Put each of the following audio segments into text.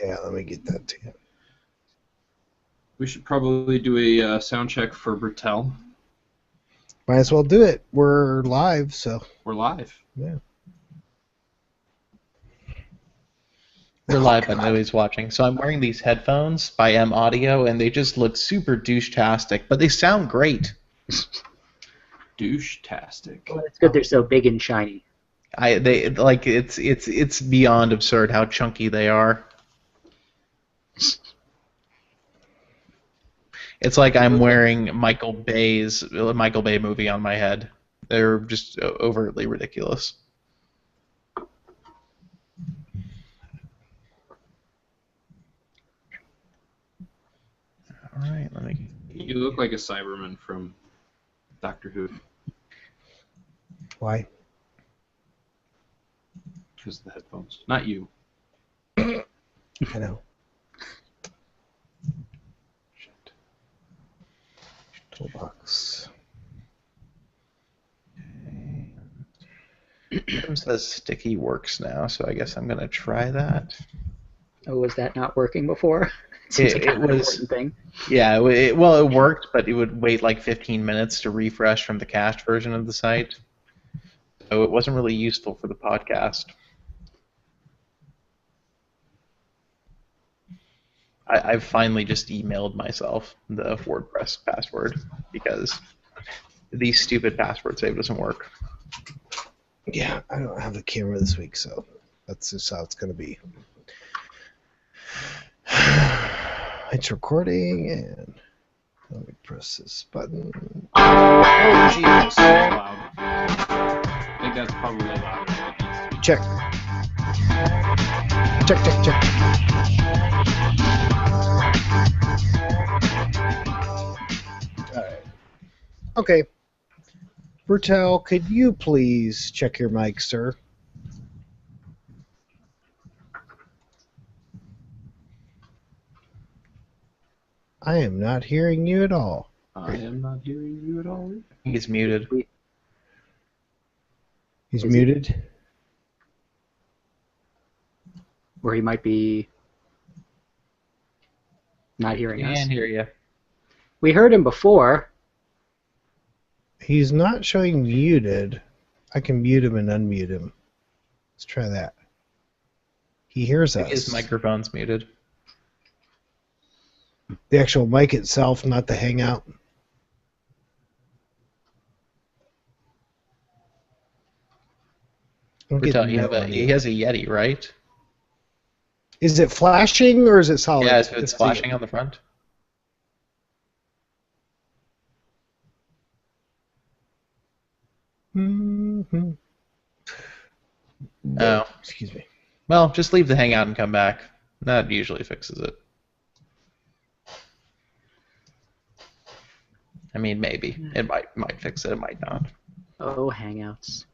Yeah, let me get that to you. We should probably do a sound check for Bertel. Might as well do it. We're live, so. We're live. Yeah. We're live, but nobody's watching. So I'm wearing these headphones by M Audio, and they just look super douche-tastic, but they sound great. Douche-tastic. Well, it's good they're so big and shiny. It's beyond absurd how chunky they are. It's like I'm wearing Michael Bay movie on my head. They're just overtly ridiculous. All right, let me. You look like a Cyberman from Doctor Who. Why? Because of the headphones. Not you. I know. Shit. Toolbox. It says sticky works now, so I guess I'm gonna try that. Oh, was that not working before? Seems like It an was. important thing. Yeah, it worked, but it would wait like 15 minutes to refresh from the cached version of the site. So it wasn't really useful for the podcast. I've finally just emailed myself the WordPress password because the stupid password save doesn't work. Yeah, I don't have the camera this week, so that's just how it's going to be. It's recording, and let me press this button. Oh, Jesus. Loud. I think that's probably louder than it needs to be. Check. Check. Alright. Okay. Bertel, could you please check your mic, sir? I am not hearing you at all. I am not hearing you at all. He's muted. He's muted. Or he might be not hearing us. Can't hear you. We heard him before. He's not showing muted. I can mute him and unmute him. Let's try that. He hears us. His microphone's muted. The actual mic itself, not the Hangout. He has a Yeti, right? Is it flashing or is it solid? Yeah, it's flashing on the front. Mm-hmm. Oh. Excuse me. Well, just leave the Hangout and come back. That usually fixes it. I mean, maybe. It might fix it, it might not. Oh, Hangouts.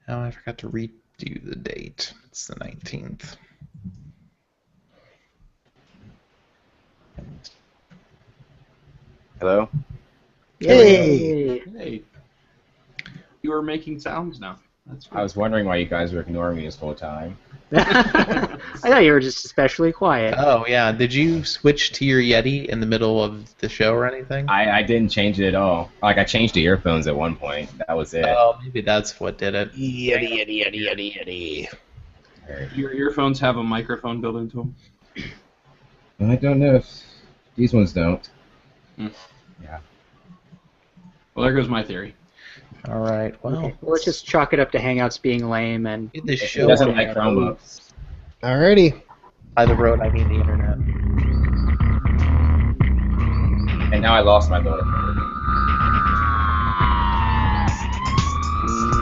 Oh, I forgot to redo the date. It's the 19th. Hello? Hey! Hey. You are making sounds now. That's I was wondering why you guys were ignoring me this whole time. I thought you were just especially quiet. Oh, yeah. Did you switch to your Yeti in the middle of the show or anything? I didn't change it at all. Like, I changed to earphones at one point. That was it. Oh, maybe that's what did it. Yeti. Your earphones have a microphone built into them? I don't know if these ones don't. Hmm. Yeah. Well, there goes my theory. All right. Well, Okay, well, let's just chalk it up to Hangouts being lame and get this It show doesn't on like the Chromebooks. Alrighty. By the road, I mean the internet. And now I lost my Lollipop.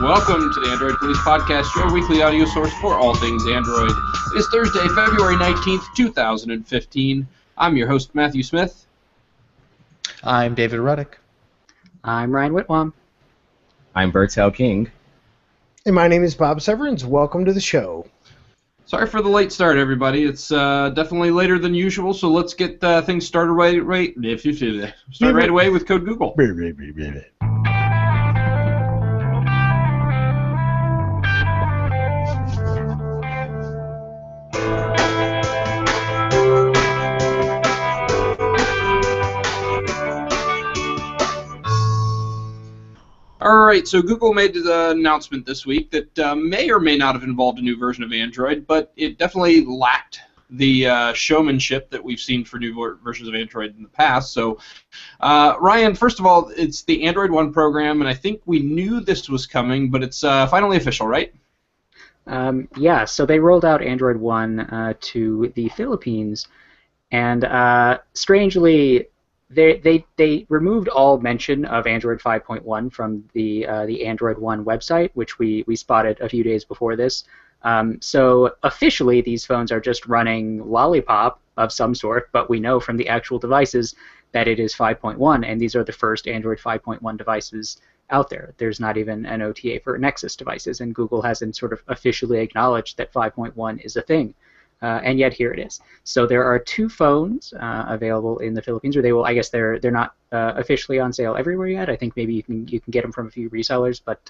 Welcome to the Android Police Podcast, your weekly audio source for all things Android. It is Thursday, February 19th, 2015. I'm your host, Matthew Smith. I'm David Ruddick. I'm Ryan Whitwam. I'm Bertel King. And my name is Bob Severance. Welcome to the show. Sorry for the late start, everybody. It's definitely later than usual, so let's get things started right away with Code Google. All right, so Google made the announcement this week that may or may not have involved a new version of Android, but it definitely lacked the showmanship that we've seen for new versions of Android in the past. So, Ryan, first of all, it's the Android One program, and I think we knew this was coming, but it's finally official, right? Yeah, so they rolled out Android One to the Philippines, and strangely, they removed all mention of Android 5.1 from the Android One website, which we spotted a few days before this. So officially, these phones are just running Lollipop of some sort, but we know from the actual devices that it is 5.1, and these are the first Android 5.1 devices out there. There's not even an OTA for Nexus devices, and Google hasn't sort of officially acknowledged that 5.1 is a thing. And yet here it is. So there are two phones available in the Philippines, or they will. I guess they're not officially on sale everywhere yet. I think maybe you can get them from a few resellers, but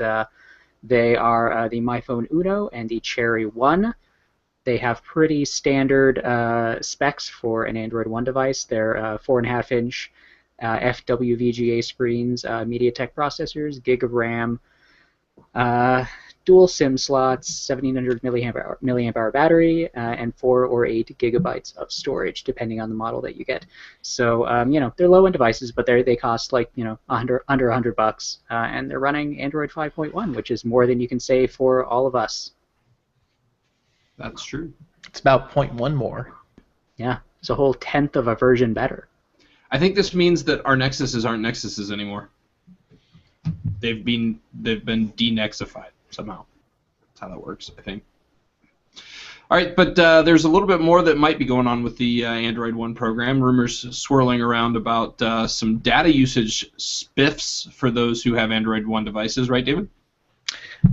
they are the MyPhone Uno and the Cherry One. They have pretty standard specs for an Android One device. They're 4.5-inch FWVGA screens, MediaTek processors, gig of RAM. Dual SIM slots, 1700 milliamp hour battery, and 4 or 8 gigabytes of storage, depending on the model that you get. So, they're low-end devices, but they cost like, under $100, and they're running Android 5.1, which is more than you can say for all of us. That's true. It's about 0.1 more. Yeah, it's a whole tenth of a version better. I think this means that our Nexuses aren't Nexuses anymore. They've been de-Nexified somehow. That's how that works, I think. All right, but there's a little bit more that might be going on with the Android One program. Rumors swirling around about some data usage spiffs for those who have Android One devices, right, David?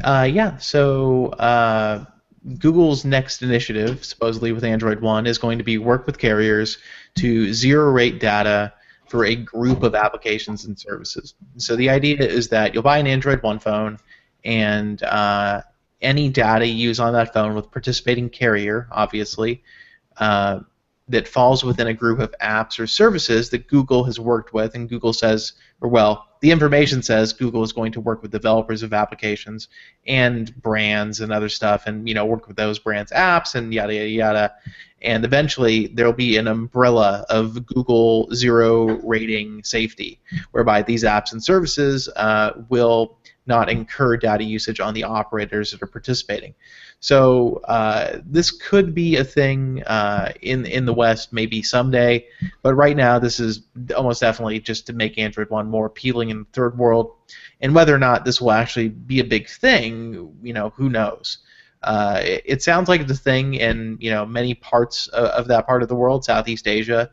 Yeah, so Google's next initiative, supposedly with Android One, is going to be work with carriers to zero-rate data for a group of applications and services. So the idea is that you'll buy an Android One phone, and any data you use on that phone with participating carrier, obviously, that falls within a group of apps or services that Google has worked with, and Google says, or well, the information says Google is going to work with developers of applications and brands and other stuff, and work with those brands' apps and yada yada yada. And eventually there'll be an umbrella of Google zero rating safety, whereby these apps and services will not incur data usage on the operators that are participating. So this could be a thing in the West maybe someday, but right now this is almost definitely just to make Android One more appealing in the third world. And whether or not this will actually be a big thing, who knows? It sounds like it's a thing in many parts of that part of the world, Southeast Asia,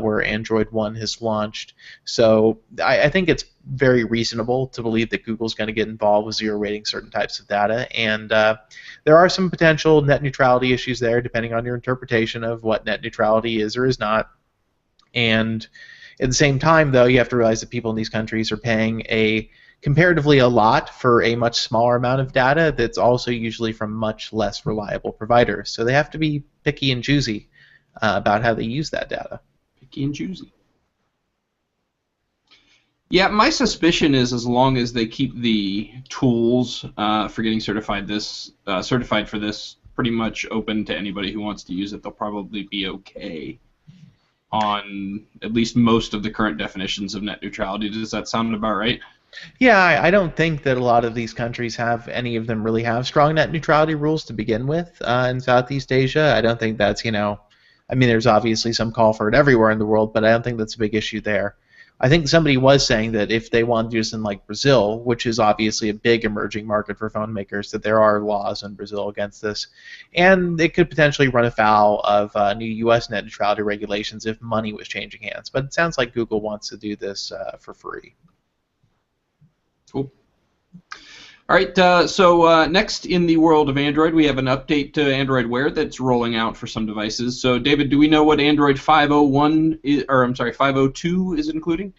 where Android One has launched. So I think it's very reasonable to believe that Google's going to get involved with zero rating certain types of data, and there are some potential net neutrality issues there, depending on your interpretation of what net neutrality is or is not. And at the same time, though, you have to realize that people in these countries are paying comparatively a lot for a much smaller amount of data that's also usually from much less reliable providers. So they have to be picky and choosy about how they use that data. Picky and choosy. Yeah, my suspicion is as long as they keep the tools for getting certified for this pretty much open to anybody who wants to use it, they'll probably be okay on at least most of the current definitions of net neutrality. Does that sound about right? Yeah, I don't think that a lot of these countries any of them really have strong net neutrality rules to begin with in Southeast Asia. I don't think that's, there's obviously some call for it everywhere in the world, but I don't think that's a big issue there. I think somebody was saying that if they want to do this in like Brazil, which is obviously a big emerging market for phone makers, that there are laws in Brazil against this, and it could potentially run afoul of new U.S. net neutrality regulations if money was changing hands. But it sounds like Google wants to do this for free. Cool. All right, so next in the world of Android, we have an update to Android Wear that's rolling out for some devices. So, David, do we know what Android 501 502 is including?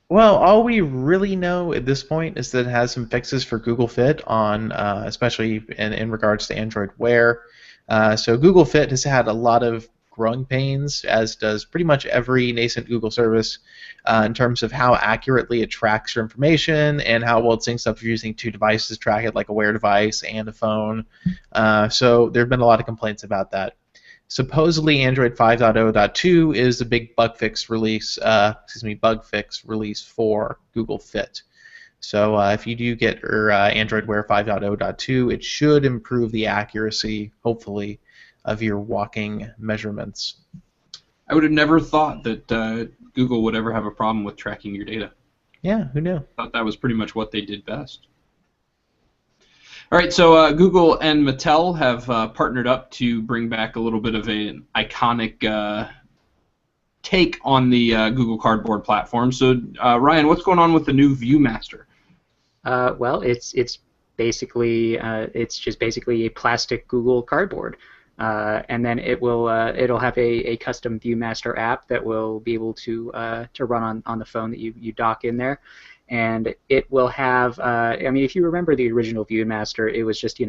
Well, all we really know at this point is that it has some fixes for Google Fit on, especially in regards to Android Wear. So Google Fit has had a lot of growing pains, as does pretty much every nascent Google service, in terms of how accurately it tracks your information and how well it syncs up if you're using two devices to track it, like a Wear device and a phone. So there have been a lot of complaints about that. Supposedly, Android 5.0.2 is the big bug fix release. For Google Fit. So if you do get your Android Wear 5.0.2, it should improve the accuracy, hopefully, of your walking measurements. I would have never thought that Google would ever have a problem with tracking your data. Yeah, who knew? I thought that was pretty much what they did best. All right, so Google and Mattel have partnered up to bring back a little bit of an iconic take on the Google Cardboard platform. So, Ryan, what's going on with the new View-Master? Well, it's basically just basically a plastic Google Cardboard, and then it'll have a custom View-Master app that will be able to run on the phone that you dock in there. And it will have, I mean, if you remember the original View-Master, it was just,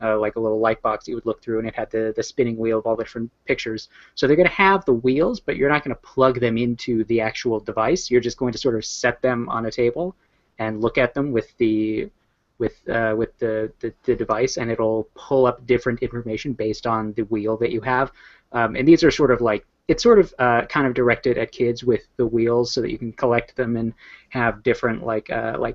like a little light box you would look through, and it had the spinning wheel of all the different pictures. So they're going to have the wheels, but you're not going to plug them into the actual device. You're just going to sort of set them on a table and look at them with the device, and it'll pull up different information based on the wheel that you have. And these are sort of like, it's sort of kind of directed at kids with the wheels, so that you can collect them and have different like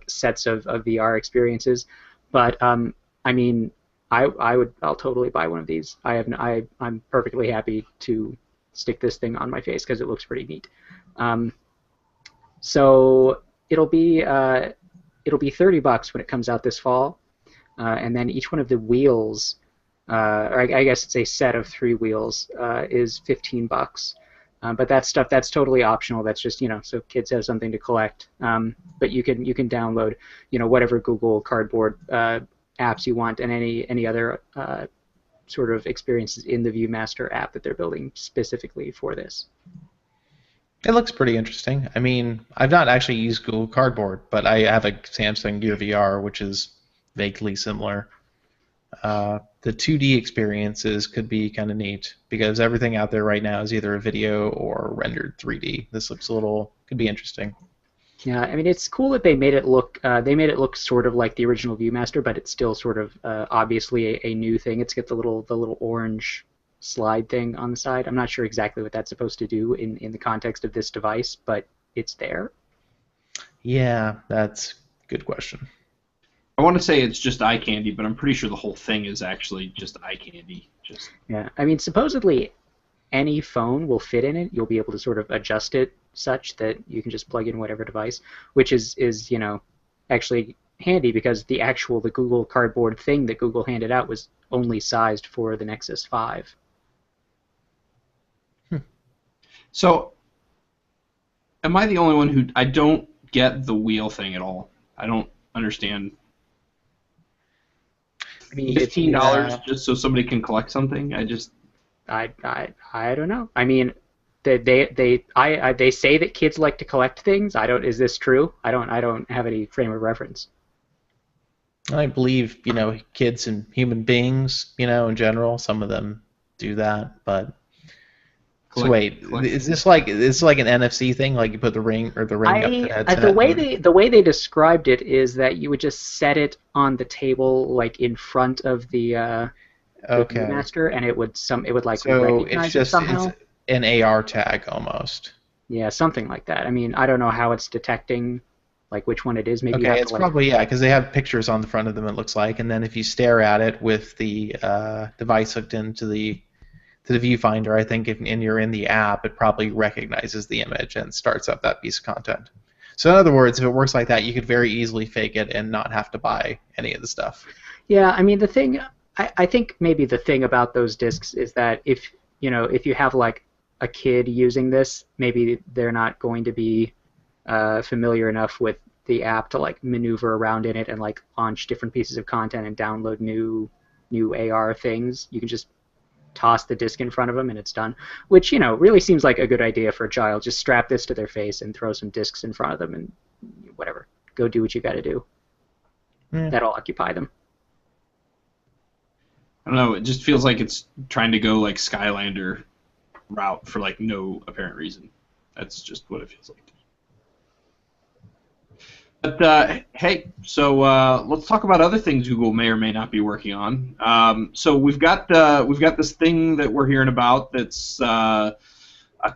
sets of VR experiences. But I mean, I'll totally buy one of these. I'm perfectly happy to stick this thing on my face because it looks pretty neat. So it'll be $30 when it comes out this fall, and then each one of the wheels, or I guess it's a set of 3 wheels, is $15. But that's totally optional. That's just so kids have something to collect. But you can download whatever Google Cardboard apps you want, and any other sort of experiences in the View-Master app that they're building specifically for this. It looks pretty interesting. I mean, I've not actually used Google Cardboard, but I have a Samsung Gear VR, which is vaguely similar. The 2D experiences could be kind of neat, because everything out there right now is either a video or rendered 3D. This could be interesting. Yeah, I mean, it's cool that they made it look sort of like the original View-Master, but it's still sort of obviously a new thing. It's got the little orange slide thing on the side. I'm not sure exactly what that's supposed to do in the context of this device, but it's there. Yeah, that's a good question. I want to say it's just eye candy, but I'm pretty sure the whole thing is actually just eye candy. Yeah, I mean, supposedly any phone will fit in it. You'll be able to sort of adjust it such that you can just plug in whatever device, which is actually handy, because the Google Cardboard thing that Google handed out was only sized for the Nexus 5. So, am I the only one who I don't get the wheel thing at all? I don't understand. I mean, $15 just so somebody can collect something? I don't know. I mean, they say that kids like to collect things. Is this true? I don't have any frame of reference. I believe kids and human beings in general, some of them do that, but. So wait, is this like an NFC thing? Like you put the ring up to the headset? The way they described it is that you would just set it on the table, like in front of the View-Master, and it would like recognize it somehow. It's an AR tag almost. Yeah, something like that. I mean, I don't know how it's detecting like which one it is. Maybe it's probably because they have pictures on the front of them. It looks like, and then if you stare at it with the device hooked into the viewfinder, I think if you're in the app, it probably recognizes the image and starts up that piece of content. So in other words, if it works like that, you could very easily fake it and not have to buy any of the stuff. Yeah, I mean, I think maybe the thing about those discs is that if you have like a kid using this, maybe they're not going to be familiar enough with the app to like maneuver around in it and like launch different pieces of content and download new AR things. You can just toss the disc in front of them and it's done, which, you know, really seems like a good idea for a child. Just strap this to their face and throw some discs in front of them and whatever. Go do what you got to do. Yeah. That'll occupy them. I don't know. It just feels like it's trying to go like Skylander route for like no apparent reason. That's just what it feels like. But hey, so let's talk about other things Google may or may not be working on. So we've got this thing that we're hearing about that's a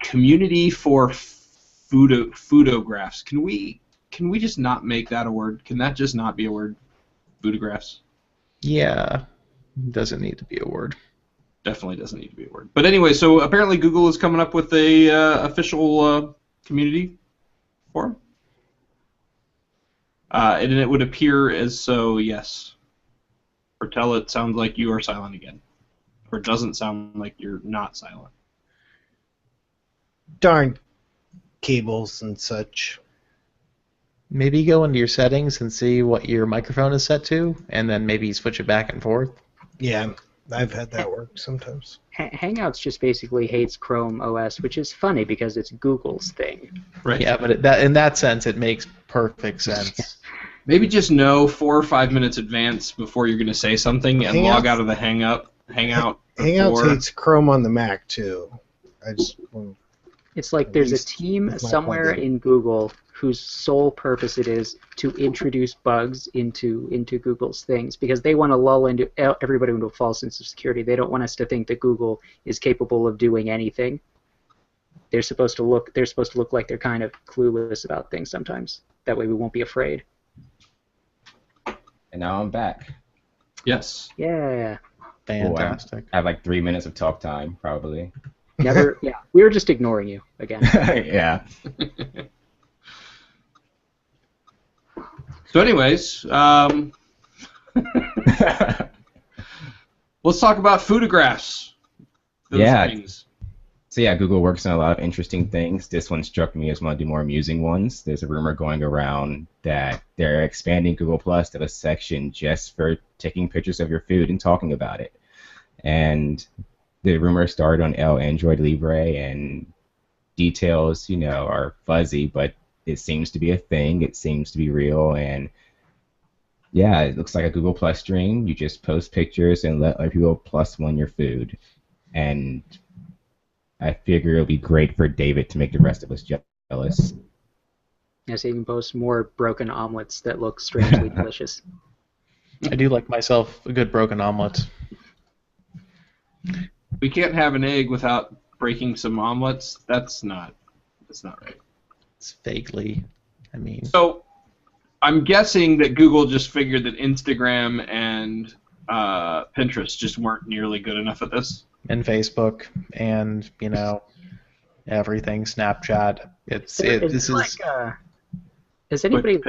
community for photographs. Can we just not make that a word? Can that just not be a word? Photographs. Yeah, doesn't need to be a word. Definitely doesn't need to be a word. But anyway, so apparently Google is coming up with a official community forum. And it would appear as so, yes. Bertella, it sounds like you are silent again. Or it doesn't sound like you're not silent. Darn cables and such. Maybe go into your settings and see what your microphone is set to, and then maybe switch it back and forth. Yeah, I've had that work sometimes. Hangouts just basically hates Chrome OS, which is funny because it's Google's thing. Right. Yeah, but in that sense, it makes perfect sense. Maybe just know 4 or 5 minutes advance before you're going to say something and log out of the Hangout. Hangouts hates Chrome on the Mac too. It's like there's a team somewhere in Google whose sole purpose it is to introduce bugs into Google's things because they want to lull everybody into a false sense of security. They don't want us to think that Google is capable of doing anything. They're supposed to look like they're kind of clueless about things sometimes. That way we won't be afraid. And now I'm back. Yes. Yeah. Fantastic. I have like 3 minutes of talk time, probably. Never. Yeah. We were just ignoring you again. Yeah. So anyways, let's talk about photographs. Yeah. Things. So yeah, Google works on a lot of interesting things. This one struck me as one of the more amusing ones. There's a rumor going around that they're expanding Google Plus to a section just for taking pictures of your food and talking about it. And the rumor started on El Android Libre, and details, are fuzzy, but it seems to be a thing. It seems to be real, and yeah, it looks like a Google Plus stream. You just post pictures and let other people plus one your food, and I figure it'll be great for David to make the rest of us jealous. Yeah, so you can post more broken omelets that look strangely delicious. I do like myself a good broken omelet. We can't have an egg without breaking some omelets. That's not right. It's vaguely, So, I'm guessing that Google just figured that Instagram and Pinterest just weren't nearly good enough at this. And Facebook, and everything, Snapchat. Has anybody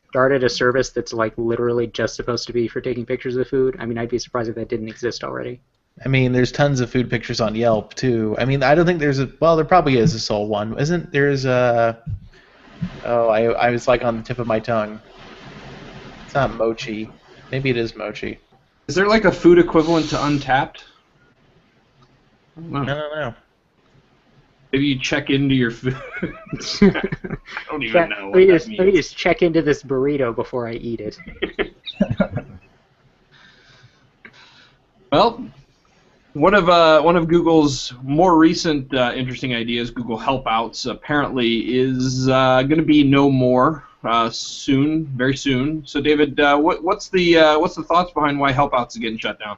started a service that's literally just supposed to be for taking pictures of food? I'd be surprised if that didn't exist already. There's tons of food pictures on Yelp too. I don't think there's there probably is a sole one. Isn't there's a? Oh, I was on the tip of my tongue. It's not Mochi. Maybe it is Mochi. Is there a food equivalent to Untapped? I don't know. Maybe you check into your food. I don't even know what that means. Let me just check into this burrito before I eat it. Well, one of Google's more recent interesting ideas, Google Helpouts, apparently is going to be no more soon, very soon. So, David, what's the thoughts behind why Helpouts is getting shut down?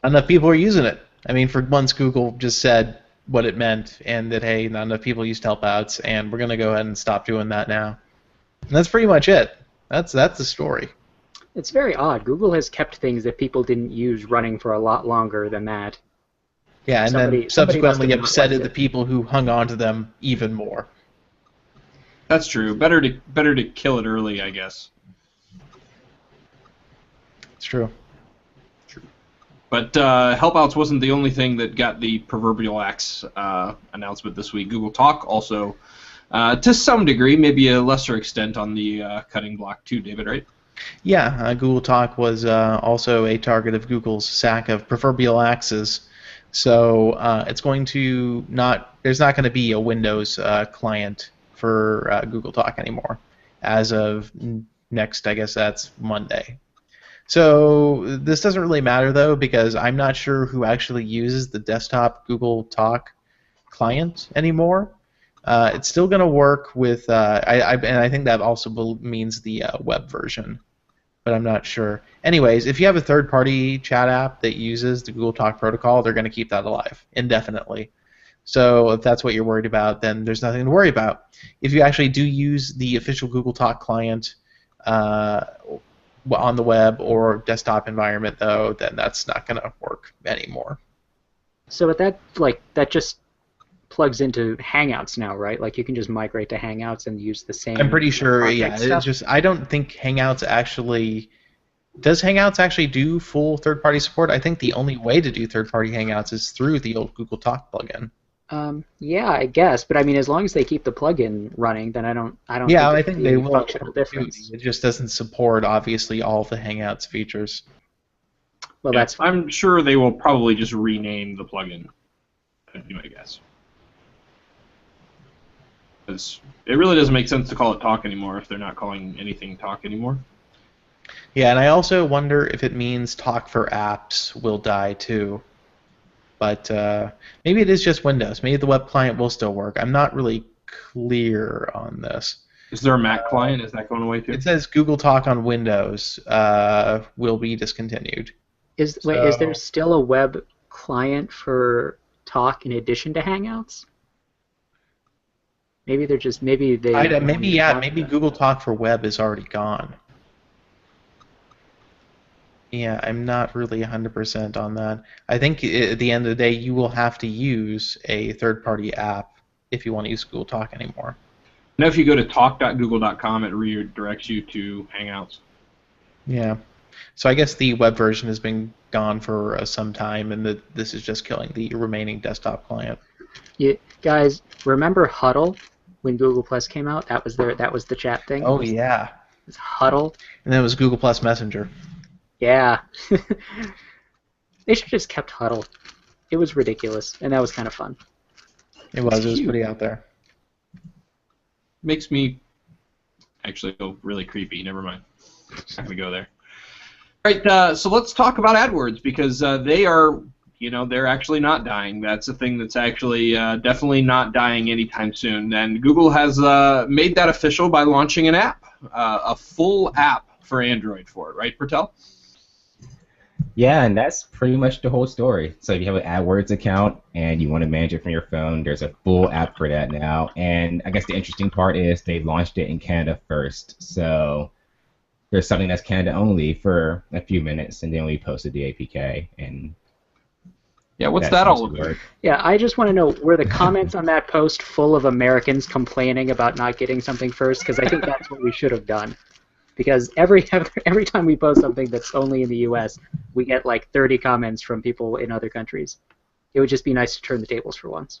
Not enough people are using it. For once, Google just said what it meant, and that hey, not enough people used Helpouts, and we're going to go ahead and stop doing that now. And that's pretty much it. That's the story. It's very odd. Google has kept things that people didn't use running for a lot longer than that. Yeah, and then subsequently upsetted the people who hung on to them even more. That's true. Better to kill it early, I guess. It's true. But Helpouts wasn't the only thing that got the proverbial axe announcement this week. Google Talk also to some degree, maybe a lesser extent on the cutting block too, David, right? Yeah, Google Talk was also a target of Google's sack of proverbial axes. So it's going to not. There's not going to be a Windows client for Google Talk anymore, as of next. I guess that's Monday. So this doesn't really matter though, because I'm not sure who actually uses the desktop Google Talk client anymore. It's still going to work with, and I think that also means the web version, but I'm not sure. Anyways, if you have a third-party chat app that uses the Google Talk protocol, they're going to keep that alive indefinitely. So if that's what you're worried about, then there's nothing to worry about. If you actually do use the official Google Talk client on the web or desktop environment, though, then that's not going to work anymore. So with that, that just plugs into Hangouts now, right? Like you can just migrate to Hangouts and use the same. I'm pretty sure. Yeah, stuff? it's just I don't think Hangouts actually. Does Hangouts actually do full third-party support? I think the only way to do third-party Hangouts is through the old Google Talk plugin. Yeah, I guess, but I mean, as long as they keep the plugin running, then I don't. Yeah, think I think they will. Functional difference. It just doesn't support obviously all of the Hangouts features. Well, Yeah, that's. I'm sure they will probably just rename the plugin. That'd be my guess. Because it really doesn't make sense to call it Talk anymore if they're not calling anything Talk anymore. Yeah, and I also wonder if it means Talk for apps will die too. But maybe it is just Windows. Maybe the web client will still work. I'm not really clear on this. Is there a Mac client? Is that going away too? It says Google Talk on Windows will be discontinued. Is there still a web client for Talk in addition to Hangouts? Maybe they're just maybe Google Talk for Web is already gone. Yeah, I'm not really 100% on that. I think at the end of the day, you will have to use a third-party app if you want to use Google Talk anymore. Now, if you go to talk.google.com, it redirects you to Hangouts. Yeah. So I guess the web version has been gone for some time, and this is just killing the remaining desktop client. You guys, remember Huddle when Google Plus came out? That was the chat thing. Oh yeah. It was Huddle. And then it was Google Plus Messenger. Yeah. They should have just kept Huddle. It was ridiculous, and that was kind of fun. It was pretty out there. Makes me actually feel really creepy. Never mind. Not gonna go there. All right, so let's talk about AdWords because they are, they're actually not dying. That's a thing that's actually definitely not dying anytime soon. And Google has made that official by launching an app, a full app for Android for it, right, Pertel? Yeah, and that's pretty much the whole story. So if you have an AdWords account and you want to manage it from your phone, there's a full app for that now. And I guess the interesting part is they launched it in Canada first. So there's something that's Canada only for a few minutes, and then we posted the APK. And yeah, what's that all about? Yeah, I just want to know, were the comments on that post full of Americans complaining about not getting something first? Because I think that's what we should have done. Because every time we post something that's only in the U.S., we get like 30 comments from people in other countries. It would just be nice to turn the tables for once.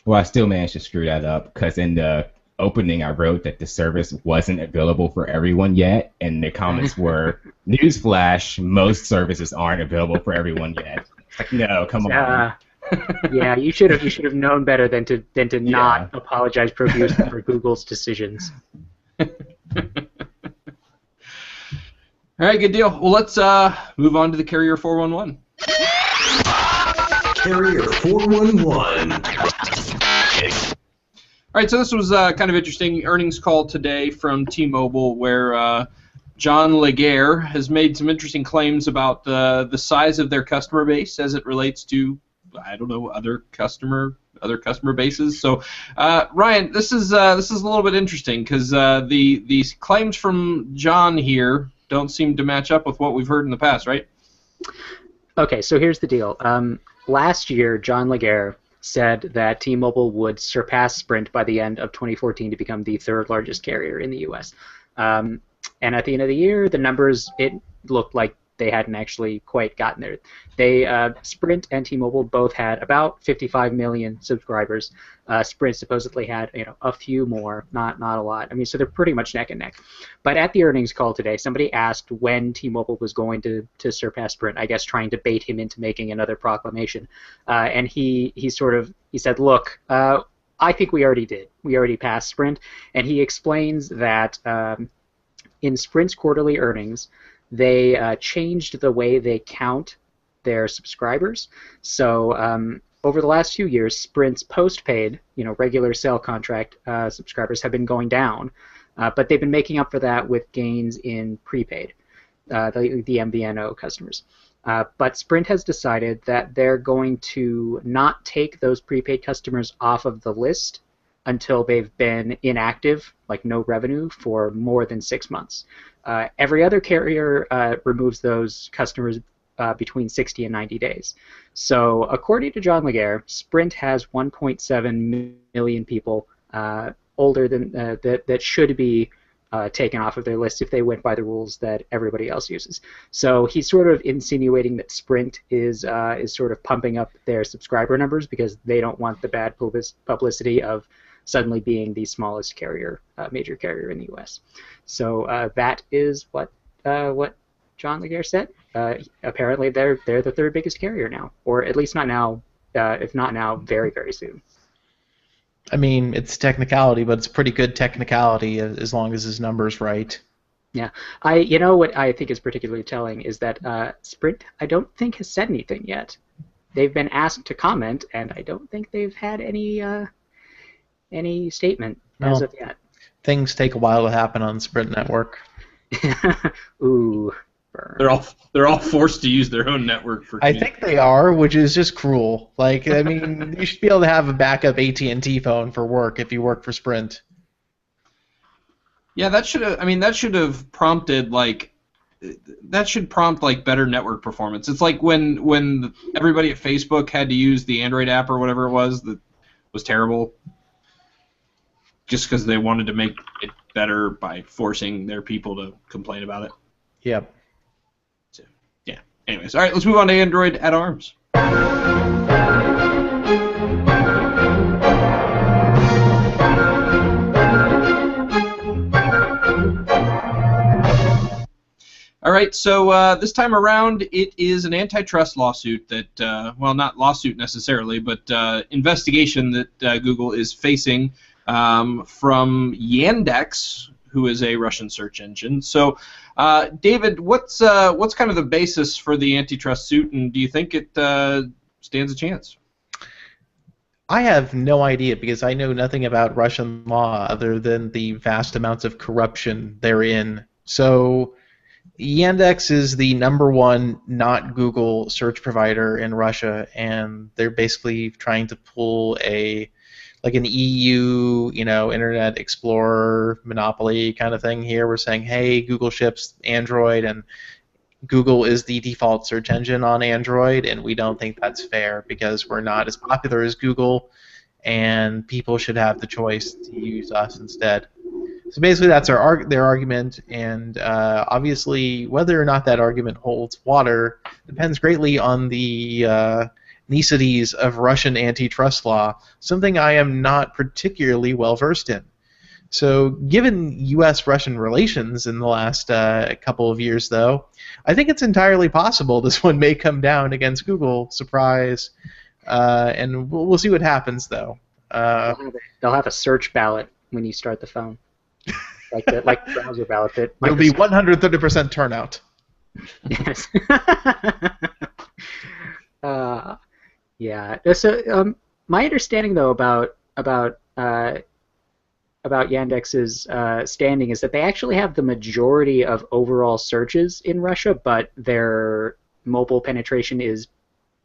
Well, I still managed to screw that up because in the opening I wrote that the service wasn't available for everyone yet, and the comments were, newsflash, most services aren't available for everyone yet. It's like, no, come on. Yeah, you should have known better than to not apologize profusely for Google's decisions. All right, good deal. Well, let's move on to the Carrier 411. Carrier 411. All right, so this was kind of interesting earnings call today from T-Mobile where John Legere has made some interesting claims about the size of their customer base as it relates to, I don't know, other customer bases. So, Ryan, this is a little bit interesting because these claims from John here don't seem to match up with what we've heard in the past, right? Okay, so here's the deal. Last year, John Legere said that T-Mobile would surpass Sprint by the end of 2014 to become the third largest carrier in the U.S. And at the end of the year, the numbers, it looked like they hadn't actually quite gotten there. They Sprint and T-Mobile both had about 55 million subscribers. Sprint supposedly had a few more, not a lot. I mean, so they're pretty much neck and neck. But at the earnings call today, somebody asked when T-Mobile was going to surpass Sprint. I guess trying to bait him into making another proclamation. And he said, look. I think we already did. We already passed Sprint, and he explains that in Sprint's quarterly earnings, they changed the way they count their subscribers. So over the last few years, Sprint's postpaid, regular cell contract subscribers have been going down, but they've been making up for that with gains in prepaid, the MVNO customers. But Sprint has decided that they're going to not take those prepaid customers off of the list until they've been inactive, like no revenue, for more than 6 months. Every other carrier removes those customers between 60 and 90 days. So according to John Laguerre, Sprint has 1.7 million people older than that should be taken off of their list if they went by the rules that everybody else uses. So he's sort of insinuating that Sprint is sort of pumping up their subscriber numbers because they don't want the bad publicity of suddenly being the smallest carrier, major carrier in the U.S. So that is what John Laguerre said. Apparently they're the third biggest carrier now, or at least not now. If not now, very, very soon. I mean, it's technicality, but it's pretty good technicality as long as his number's right. Yeah. What I think is particularly telling is that Sprint, I don't think, has said anything yet. They've been asked to comment, and I don't think they've had any statement as of yet. Things take a while to happen on the Sprint network. Ooh. Burn. They're all forced to use their own network for. I think they are, which is just cruel. Like, I mean, you should be able to have a backup AT&T phone for work if you work for Sprint. Yeah, that should have prompted that should prompt better network performance. It's like when everybody at Facebook had to use the Android app or whatever it was that was terrible, just because they wanted to make it better by forcing their people to complain about it. Yep. So, yeah. Anyways, all right, let's move on to Android at ARMS. All right, so this time around, it is an antitrust lawsuit that, well, not lawsuit necessarily, but investigation that Google is facing from Yandex, who is a Russian search engine. So, David, what's kind of the basis for the antitrust suit, and do you think it stands a chance? I have no idea because I know nothing about Russian law other than the vast amounts of corruption therein. So Yandex is the #1 not Google search provider in Russia, and they're basically trying to pull an EU, Internet Explorer monopoly kind of thing here. We're saying, hey, Google ships Android, and Google is the default search engine on Android, and we don't think that's fair because we're not as popular as Google, and people should have the choice to use us instead. So basically that's their argument, and obviously whether or not that argument holds water depends greatly on the niceties of Russian antitrust law, something I am not particularly well versed in. So given U.S.-Russian relations in the last couple of years, though, I think it's entirely possible this one may come down against Google. Surprise. And we'll see what happens, though. They'll have a search ballot when you start the phone. Like the browser ballot. It'll be 130% turnout. Yes. Yeah. So my understanding, though, about Yandex's standing is that they actually have the majority of overall searches in Russia, but their mobile penetration is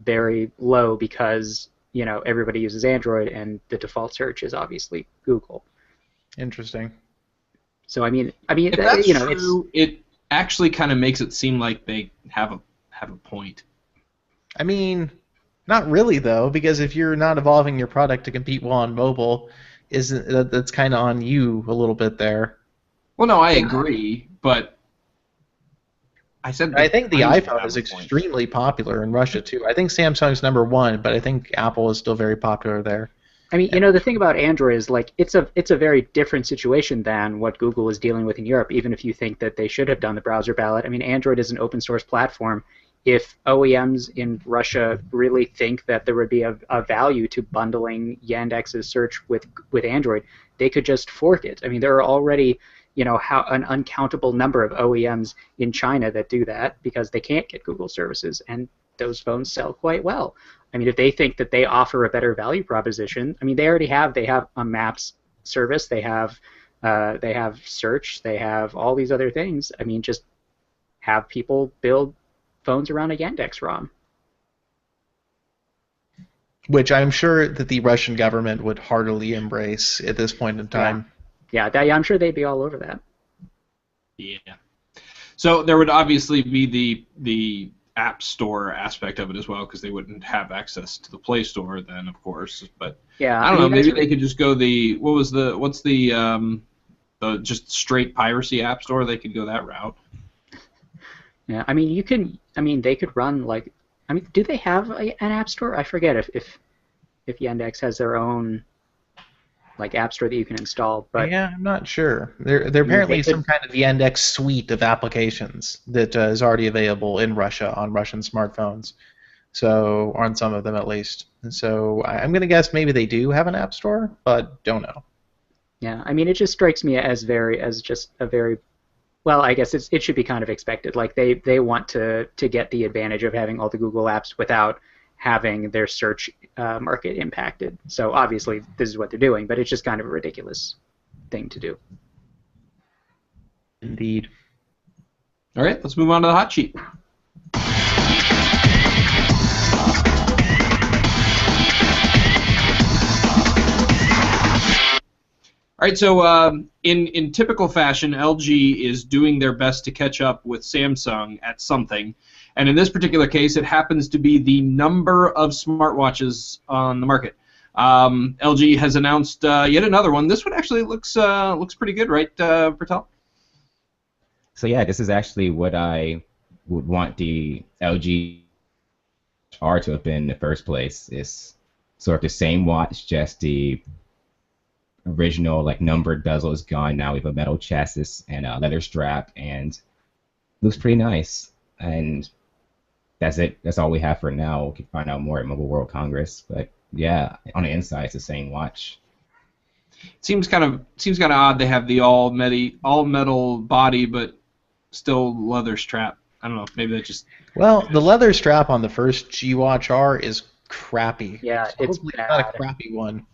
very low because everybody uses Android and the default search is obviously Google. Interesting. So I mean, if that's true, it actually kind of makes it seem like they have a point. I mean, not really though, because if you're not evolving your product to compete well on mobile, that's kind of on you a little bit there. Well, no, I agree, but I said. I think the Chinese would iPhone have is a point. extremely popular in Russia too. I think Samsung's #1, but I think Apple is still very popular there. I mean, the thing about Android is like it's a very different situation than what Google is dealing with in Europe. Even if you think that they should have done the browser ballot, I mean, Android is an open source platform. If OEMs in Russia really think that there would be a value to bundling Yandex's search with Android, they could just fork it. I mean, there are already an uncountable number of OEMs in China that do that because they can't get Google services, and those phones sell quite well. I mean, if they think that they offer a better value proposition, I mean, they already have. They have a Maps service. They have search. They have all these other things. I mean, just have people build phones around a Yandex ROM. Which I'm sure that the Russian government would heartily embrace at this point in time. Yeah, I'm sure they'd be all over that. Yeah. So there would obviously be the App Store aspect of it as well, because they wouldn't have access to the Play Store then, of course. But yeah, I don't know. Maybe they could just go what's the just straight piracy App Store? They could go that route. Yeah, I mean, they could run like. I mean, do they have an App Store? I forget if Yandex has their own like App Store that you can install. But yeah, I'm not sure. There apparently some kind of Yandex suite of applications that is already available in Russia on Russian smartphones. So on some of them at least. So I'm going to guess maybe they do have an App Store, but don't know. Yeah, I mean, it just strikes me as just a very well, I guess it should be kind of expected. Like they want to get the advantage of having all the Google apps without having their search market impacted. So obviously this is what they're doing, but it's just kind of a ridiculous thing to do. Indeed. All right, let's move on to the hot sheet. All right, so in typical fashion, LG is doing their best to catch up with Samsung at something. And in this particular case, it happens to be the number of smartwatches on the market. LG has announced yet another one. This one actually looks pretty good, right, Bertel? So yeah, this is actually what I would want the LG R to have been in the first place. It's sort of the same watch, just the original like numbered bezel is gone. Now we have a metal chassis and a leather strap, and looks pretty nice. And that's it. That's all we have for now. We can find out more at Mobile World Congress. But yeah, on the inside, it's the same watch. Seems kind of odd they have the all metal body, but still leather strap. I don't know. Maybe that just. Well, the leather strap on the first G Watch R is crappy. Yeah, so it's hopefully bad. not a crappy one.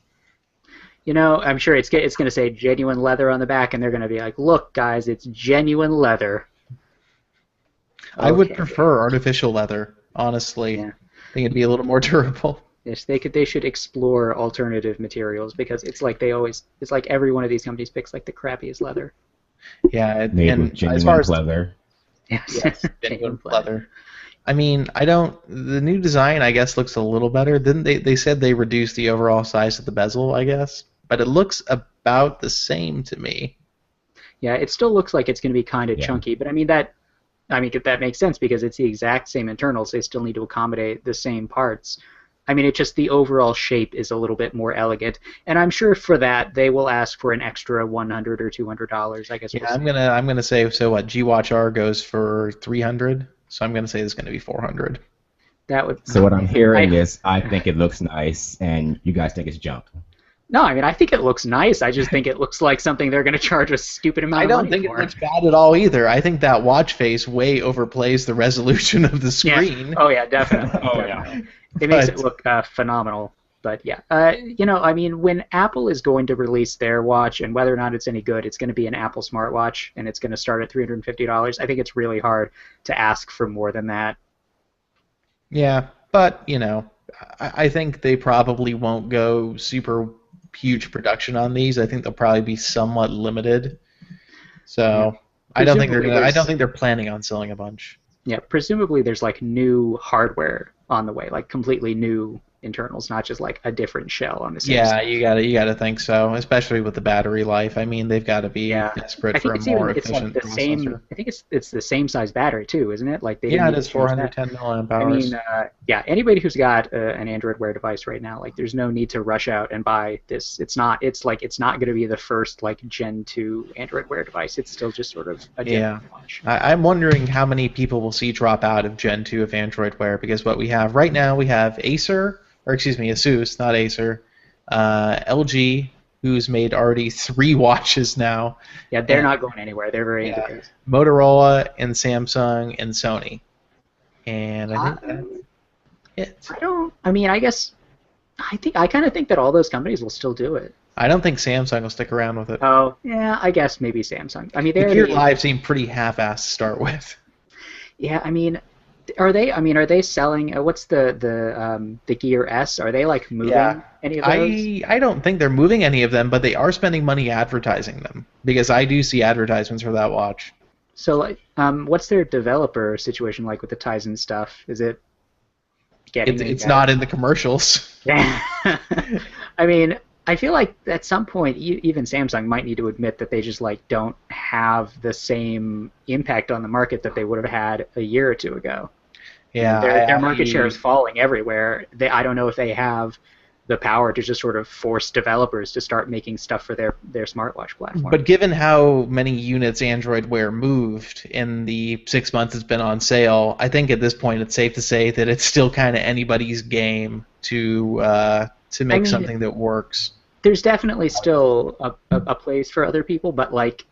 I'm sure it's going to say genuine leather on the back, and they're going to be like, "Look, guys, it's genuine leather." I would prefer artificial leather, honestly. Yeah. I think it'd be a little more durable. Yes, they should explore alternative materials because it's like every one of these companies picks like the crappiest leather. Yeah, Made and with genuine as far as leather. Yes, genuine leather. I mean, the new design, I guess, looks a little better. Didn't they said they reduced the overall size of the bezel, I guess, but it looks about the same to me. Yeah, it still looks like it's going to be kind of chunky, but that makes sense because it's the exact same internals. They still need to accommodate the same parts. I mean, it's just the overall shape is a little bit more elegant, and I'm sure for that they will ask for an extra $100 or $200. I guess. Yeah, I'm gonna say so. What G Watch R goes for $300, so I'm gonna say it's gonna be $400. That would. So what I'm hearing is I think it looks nice, and you guys think it's junk. No, I mean I think it looks nice. I just think it looks like something they're going to charge a stupid amount of money for. I don't think it looks bad at all either. I think that watch face way overplays the resolution of the screen. Yeah. Oh yeah, definitely. Yeah. It makes it look phenomenal. But yeah, I mean, when Apple is going to release their watch, and whether or not it's any good, it's going to be an Apple smartwatch, and it's going to start at $350. I think it's really hard to ask for more than that. Yeah, but I think they probably won't go super huge production on these. I think they'll probably be somewhat limited. So I don't think they're planning on selling a bunch. Yeah, presumably there's like new hardware on the way, like completely new internals, not just like a different shell on the same. Yeah, stuff. you gotta think so, especially with the battery life. I mean, they've got to be desperate I for think a it's more even it's like efficient the processor. same. I think it's the same size battery too, isn't it? Like they Yeah, didn't it even is change that. 410 milliamp I hours. mean, anybody who's got an Android Wear device right now, like, there's no need to rush out and buy this. It's not going to be the first like Gen 2 Android Wear device. It's still just sort of a Gen 1 launch. I'm wondering how many people will see drop out of Gen 2 of Android Wear, because what we have right now, we have Asus, not Acer, LG, who's made already 3 watches now. Yeah, they're not going anywhere. They're very into this. Motorola and Samsung and Sony. And I think that's it. I kind of think that all those companies will still do it. I don't think Samsung will stick around with it. Oh, yeah, I guess maybe Samsung. I mean, The Gear Live seemed pretty half-assed to start with. Yeah, I mean, are they selling? What's the Gear S? Are they like moving any of those? I don't think they're moving any of them, but they are spending money advertising them, because I do see advertisements for that watch. So, what's their developer situation like with the Tizen stuff? Is it getting? It's not in the commercials. Yeah. I mean, I feel like at some point, even Samsung might need to admit that they just like don't have the same impact on the market that they would have had a year or two ago. Yeah, their market share is falling everywhere. I don't know if they have the power to just sort of force developers to start making stuff for their smartwatch platform. But given how many units Android Wear moved in the 6 months it's been on sale, I think at this point it's safe to say that it's still kind of anybody's game to make something that works. There's definitely still a place for other people, but like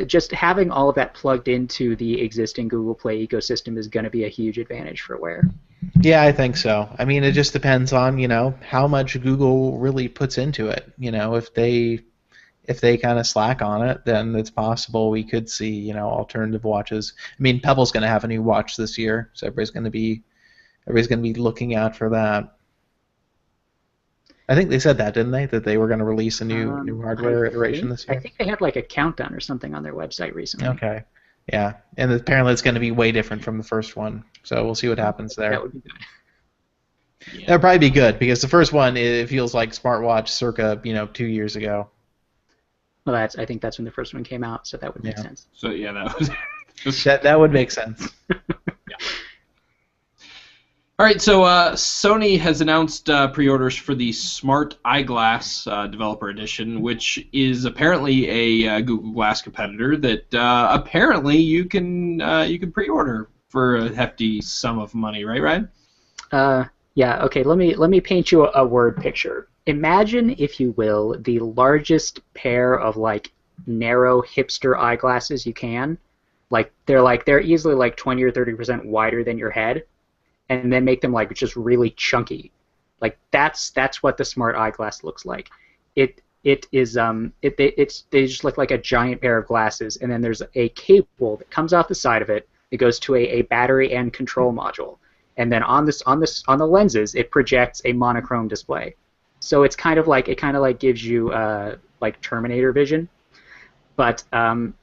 just having all of that plugged into the existing Google Play ecosystem is going to be a huge advantage for Wear. Yeah, I think so. I mean, it just depends on, how much Google really puts into it. If they kind of slack on it, then it's possible we could see, alternative watches. I mean, Pebble's going to have a new watch this year, so everybody's going to be looking out for that. I think they said that, didn't they? That they were going to release a new hardware iteration this year? I think they had like a countdown or something on their website recently. Okay. Yeah, and apparently it's going to be way different from the first one, so we'll see what happens there. That would be good. Yeah. That'd probably be good, because the first one, it feels like smartwatch circa 2 years ago. Well, I think that's when the first one came out, so that would make sense. So yeah, that was that would make sense. All right, so Sony has announced pre-orders for the SmartEyeglass Developer Edition, which is apparently a Google Glass competitor that apparently you can pre-order for a hefty sum of money, right, Ryan? Yeah. Okay. Let me paint you a word picture. Imagine, if you will, the largest pair of like narrow hipster eyeglasses you can. They're easily like 20 or 30% wider than your head. And then make them like just really chunky. Like that's what the SmartEyeglass looks like. They just look like a giant pair of glasses, and then there's a cable that comes off the side of it. It goes to a battery and control module, and then on the lenses it projects a monochrome display. So it kind of like gives you like Terminator vision, but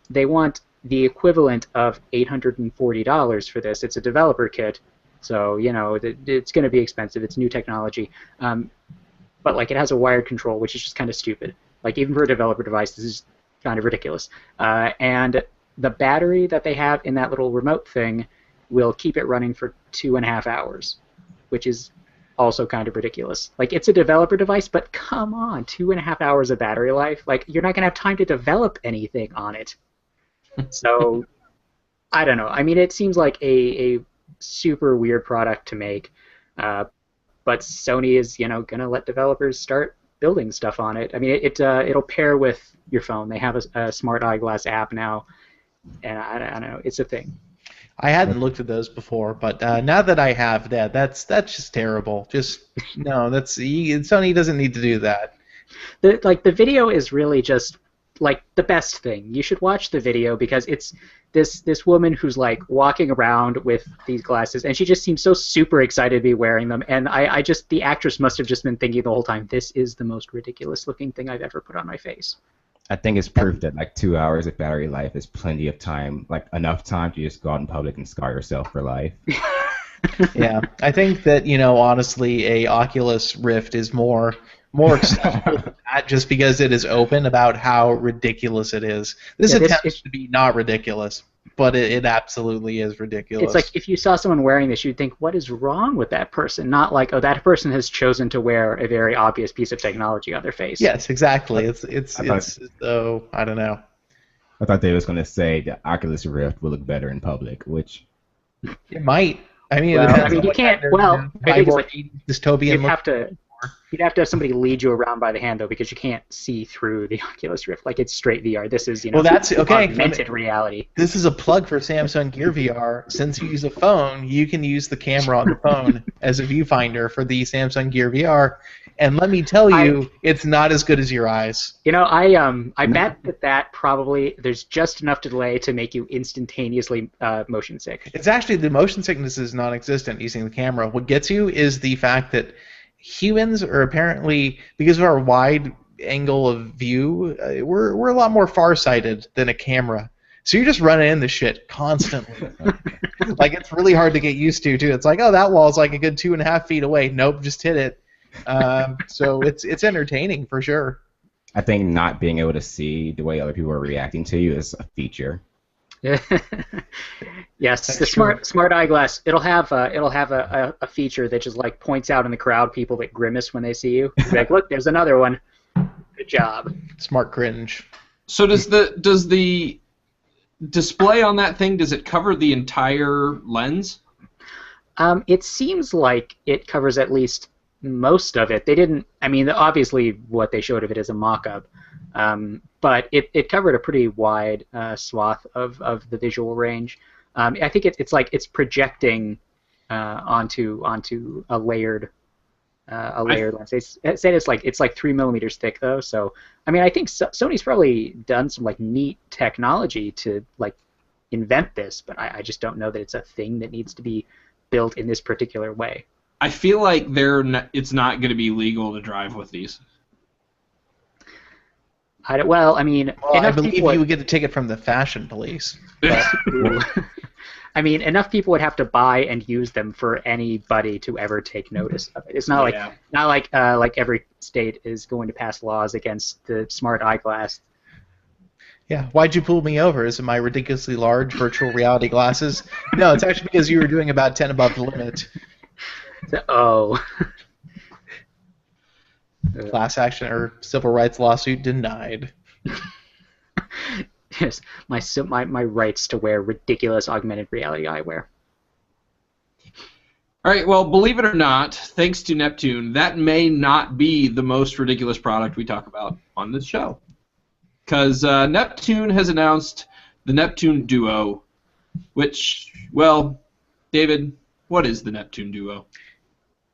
they want the equivalent of $840 for this. It's a developer kit. So, it's going to be expensive. It's new technology. But, like, it has a wired control, which is just kind of stupid. Like, even for a developer device, this is kind of ridiculous. And the battery that they have in that little remote thing will keep it running for 2.5 hours, which is also kind of ridiculous. Like, it's a developer device, but come on, 2.5 hours of battery life? Like, you're not going to have time to develop anything on it. So, I don't know. I mean, it seems like a super weird product to make, but Sony is gonna let developers start building stuff on it. I mean, it'll pair with your phone. They have a SmartEyeglass app now, and I don't know, it's a thing. I hadn't looked at those before, but now that I have that's just terrible. Just no, Sony doesn't need to do that. The video is really just like the best thing. You should watch the video because it's this woman who's like walking around with these glasses, and she just seems so super excited to be wearing them. And the actress must have just been thinking the whole time, this is the most ridiculous looking thing I've ever put on my face. I think it's proof that like 2 hours of battery life is plenty of time, like enough time to just go out in public and scar yourself for life. Yeah, I think that honestly, a Oculus Rift is more acceptable than that, just because it is open about how ridiculous it is. This Yeah, this attempts to be not ridiculous, but it absolutely is it's like ridiculous. if you saw someone wearing this, you'd think, what is wrong with that person? Not like, oh, that person has chosen to wear a very obvious piece of technology on their face. Yes, exactly. It's I thought, so I don't know. I thought they was going to say the Oculus Rift will look better in public, which It might. I mean, it Well, I depends mean, on you what can't. kind of Well, I think it's cyborg like 80s dystopian you'd look. have to. You'd have to have somebody lead you around by the hand, though, because you can't see through the Oculus Rift. Like, it's straight VR. This is, Well, that's okay. augmented reality. This is a plug for Samsung Gear VR. Since you use a phone, you can use the camera on the phone as a viewfinder for the Samsung Gear VR. And let me tell you, it's not as good as your eyes. I bet that probably there's just enough delay to make you instantaneously motion sick. It's actually, the motion sickness is non-existent using the camera. What gets you is the fact that humans are apparently, because of our wide angle of view, we're a lot more farsighted than a camera. So you're just running into shit constantly. Like, it's really hard to get used to, too. It's like, oh, that wall's like a good 2.5 feet away. Nope, just hit it. So it's entertaining for sure. I think not being able to see the way other people are reacting to you is a feature. Yes, That's the true. smart eyeglass. It'll have a feature that just like points out in the crowd people that grimace when they see you. Be like, look, there's another one. Good job. Smart cringe. So does the display on that thing, does it cover the entire lens? It seems like it covers at least most of it. They didn't. I mean, obviously, what they showed of it is a mock-up, but it covered a pretty wide swath of the visual range. I think it's projecting onto a layered lens. They said it's like 3 millimeters thick though. So I mean, I think Sony's probably done some like neat technology to like invent this, but I just don't know that it's a thing that needs to be built in this particular way. I feel like it's not going to be legal to drive with these. Well, I mean, Well, I enough believe people you would get a ticket from the fashion police. But I mean, enough people would have to buy and use them for anybody to ever take notice of it. It's not Yeah. like every state is going to pass laws against the smart eyeglass. yeah, why'd you pull me over? Is it my ridiculously large virtual reality glasses? No, it's actually because you were doing about 10 above the limit. Oh. Class action or civil rights lawsuit denied. Yes, my rights to wear ridiculous augmented reality eyewear. All right, well, believe it or not, thanks to Neptune, that may not be the most ridiculous product we talk about on this show. Because Neptune has announced the Neptune Duo, which, well, David, what is the Neptune Duo?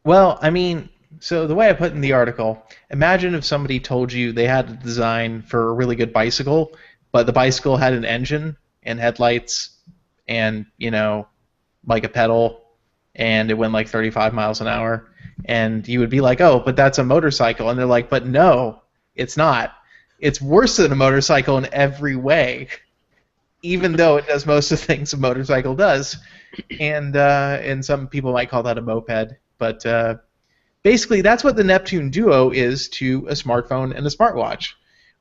Well, I mean, so the way I put in the article, imagine if somebody told you they had a design for a really good bicycle, but the bicycle had an engine and headlights and, like a pedal, and it went like 35 miles an hour. And you would be like, oh, but that's a motorcycle. And they're like, but no, it's not. It's worse than a motorcycle in every way, even though it does most of the things a motorcycle does. And some people might call that a moped. But basically, that's what the Neptune Duo is to a smartphone and a smartwatch.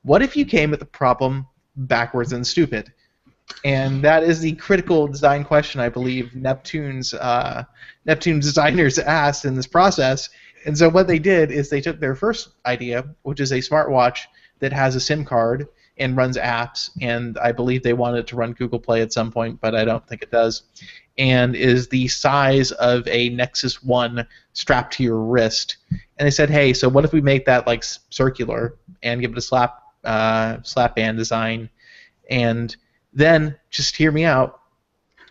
What if you came at the problem backwards and stupid? And that is the critical design question I believe Neptune's designers asked in this process. And so what they did is they took their first idea, which is a smartwatch that has a SIM card and runs apps, and I believe they wanted it to run Google Play at some point, but I don't think it does, and is the size of a Nexus 1 strapped to your wrist. And they said, hey, so what if we make that like circular and give it a slap band design? And then, just hear me out,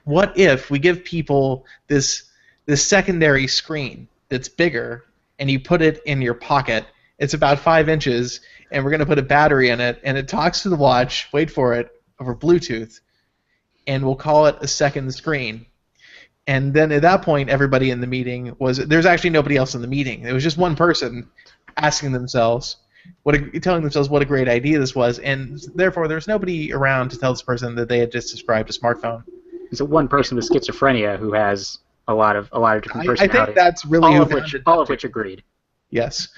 what if we give people this secondary screen that's bigger, and you put it in your pocket? It's about 5 inches, and we're going to put a battery in it, and it talks to the watch, wait for it, over Bluetooth, and we'll call it a second screen. And then at that point, everybody in the meeting there's actually nobody else in the meeting. It was just one person telling themselves what a great idea this was, and therefore there's nobody around to tell this person that they had just described a smartphone. There's one person with schizophrenia who has a lot of different I personalities. think that's really all of which agreed. Yes.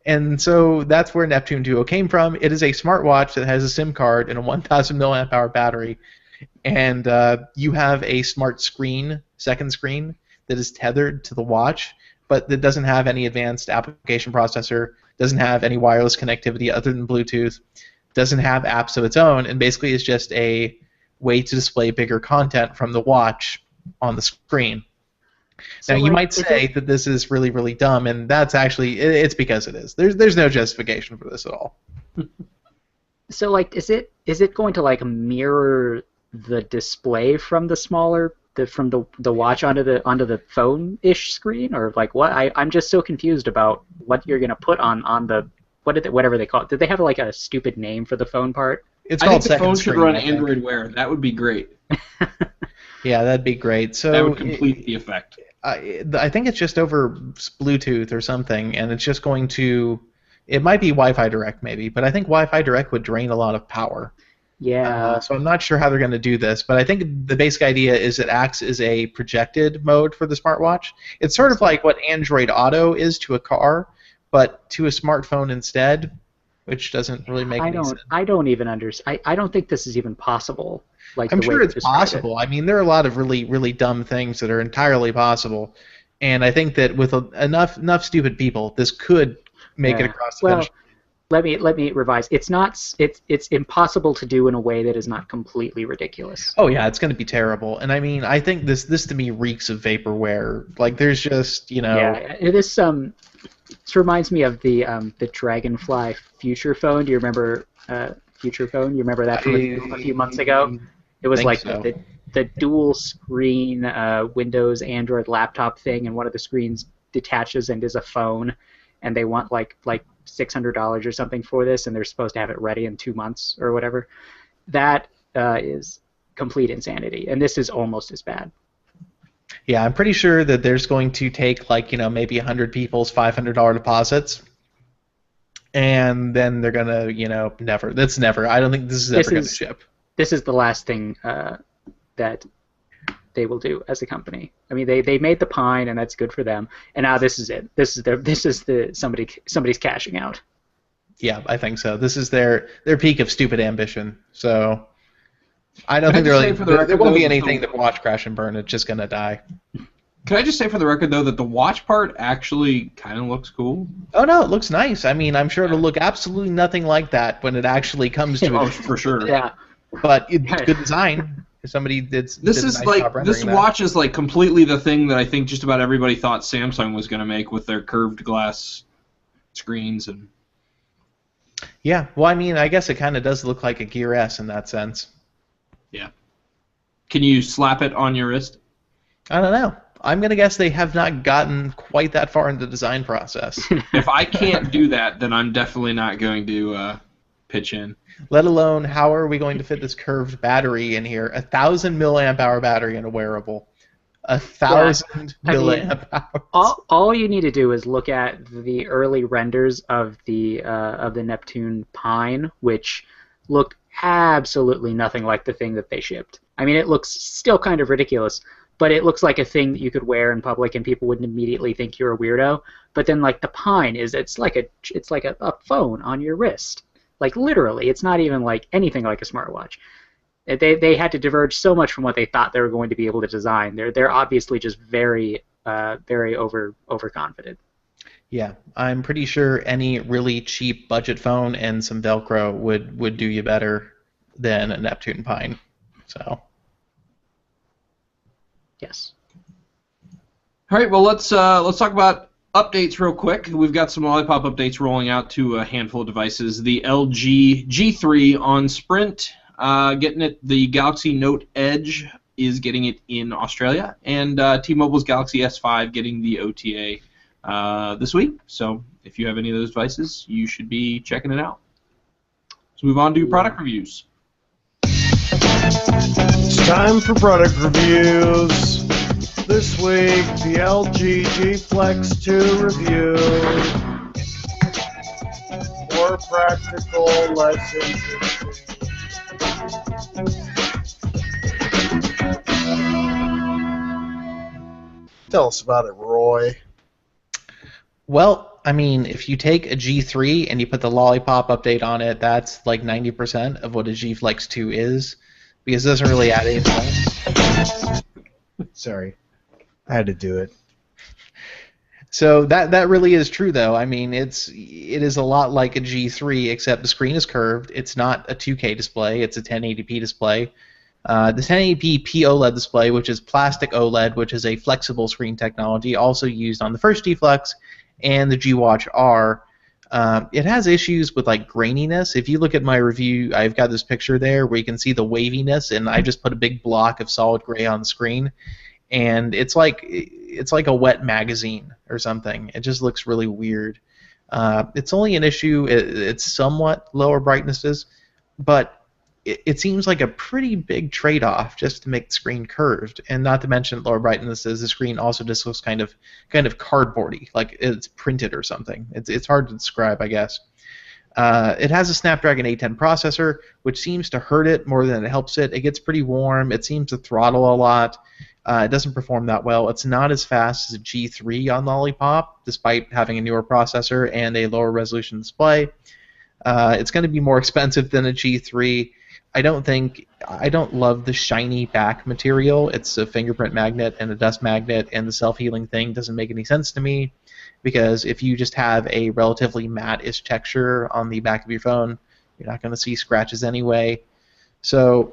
And so that's where Neptune Duo came from. It is a smartwatch that has a SIM card and a 1,000 milliamp hour battery. And you have a smart screen, second screen, that is tethered to the watch, but that doesn't have any advanced application processor, doesn't have any wireless connectivity other than Bluetooth, doesn't have apps of its own, and basically is just a way to display bigger content from the watch on the screen. So, now, you might say that this is really, really dumb, and that's actually, it's because it is. There's no justification for this at all. So, like, is it going to, like, mirror the display from the smaller, from the watch onto the phone-ish screen? Or, like, what? I'm just so confused about what you're going to put on the, whatever they call it. Did they have, like, a stupid name for the phone part? It's I called think the phone second should run screen, Android Wear. That would be great. Yeah, that'd be great. So That would complete the effect. I think it's just over Bluetooth or something, and it's just going to. It might be Wi-Fi Direct, maybe, but I think Wi-Fi Direct would drain a lot of power. Yeah. So I'm not sure how they're going to do this, but I think the basic idea is it acts as a projected mode for the smartwatch. It's sort of like what Android Auto is to a car, but to a smartphone instead, which doesn't really make any sense. I don't even understand. I don't think this is even possible. Like, I'm the sure way it's you described possible. I mean, there are a lot of really, really dumb things that are entirely possible, and I think that with enough stupid people, this could make it across the finish. Let me revise. It's impossible to do in a way that is not completely ridiculous. Oh yeah, it's going to be terrible. And I mean, I think this to me reeks of vaporware. Like, there's just, Yeah, this reminds me of the Dragonfly Future Phone. Do you remember Future Phone? You remember that from a few months ago? It was like so. the dual screen Windows Android laptop thing, and one of the screens detaches and is a phone, and they want like $600 or something for this, and they're supposed to have it ready in 2 months or whatever. That is complete insanity, and this is almost as bad. Yeah, I'm pretty sure that there's going to take maybe 100 people's $500 deposits, and then they're gonna never. That's never. I don't think this is ever going to ship. This is the last thing that they will do as a company. I mean, they made the Pine, and that's good for them. And now this is it. This is somebody's cashing out. Yeah, I think so. This is their peak of stupid ambition. So I don't think there won't be anything that watch crash and burn. It's just gonna die. Can I just say for the record, though, that the watch part actually kind of looks cool? Oh, no, it looks nice. I mean, I'm sure it'll look absolutely nothing like that when it actually comes to it. Oh, for sure. Yeah. But it's good design. Somebody did. This did a is nice like job rendering this that. watch is like completely the thing that I think just about everybody thought Samsung was going to make with their curved glass screens and. Yeah, well, I mean, I guess it kind of does look like a Gear S in that sense. Yeah. Can you slap it on your wrist? I don't know. I'm gonna guess they have not gotten quite that far in the design process. If I can't do that, then I'm definitely not going to pitch in. Let alone, how are we going to fit this curved battery in here? 1,000 milliamp hour battery in a wearable. 1,000 milliamp hours. All you need to do is look at the early renders of the Neptune Pine, which looked absolutely nothing like the thing that they shipped. I mean, it looks still kind of ridiculous, but it looks like a thing that you could wear in public and people wouldn't immediately think you're a weirdo. But then, like, the Pine it's like a phone on your wrist. Like, literally, it's not even like anything like a smartwatch. They had to diverge so much from what they thought they were going to be able to design. They're obviously just very overconfident. Yeah, I'm pretty sure any really cheap budget phone and some Velcro would do you better than a Neptune Pine. So. Yes. All right. Well, let's talk about updates real quick. We've got some Lollipop updates rolling out to a handful of devices. The LG G3 on Sprint, getting it. The Galaxy Note Edge is getting it in Australia, and T-Mobile's Galaxy S5 getting the OTA this week. So if you have any of those devices, you should be checking it out. Let's move on to product reviews. It's time for product reviews. This week, the LG G Flex 2 review. More practical, less interesting. Tell us about it, Roy. Well, I mean, if you take a G3 and you put the Lollipop update on it, that's like 90% of what a G Flex 2 is, because it doesn't really add anything. Sorry. I had to do it. So that really is true, though. I mean, it is a lot like a G3, except the screen is curved. It's not a 2K display. It's a 1080p display. The 1080p OLED display, which is plastic OLED, which is a flexible screen technology, also used on the first G Flex and the G Watch R. It has issues with like graininess. If you look at my review, I've got this picture there where you can see the waviness, and I just put a big block of solid gray on the screen, and it's like a wet magazine or something. It just looks really weird. It's only an issue. It's somewhat lower brightnesses, but it seems like a pretty big trade-off just to make the screen curved, and not to mention lower brightnesses. The screen also just looks kind of cardboardy, like it's printed or something. It's hard to describe, I guess. It has a Snapdragon 810 processor, which seems to hurt it more than it helps it. It gets pretty warm. It seems to throttle a lot. It doesn't perform that well. It's not as fast as a G3 on Lollipop, despite having a newer processor and a lower resolution display. It's going to be more expensive than a G3. I don't love the shiny back material. It's a fingerprint magnet and a dust magnet, and the self-healing thing doesn't make any sense to me, because if you just have a relatively matte-ish texture on the back of your phone, you're not going to see scratches anyway. So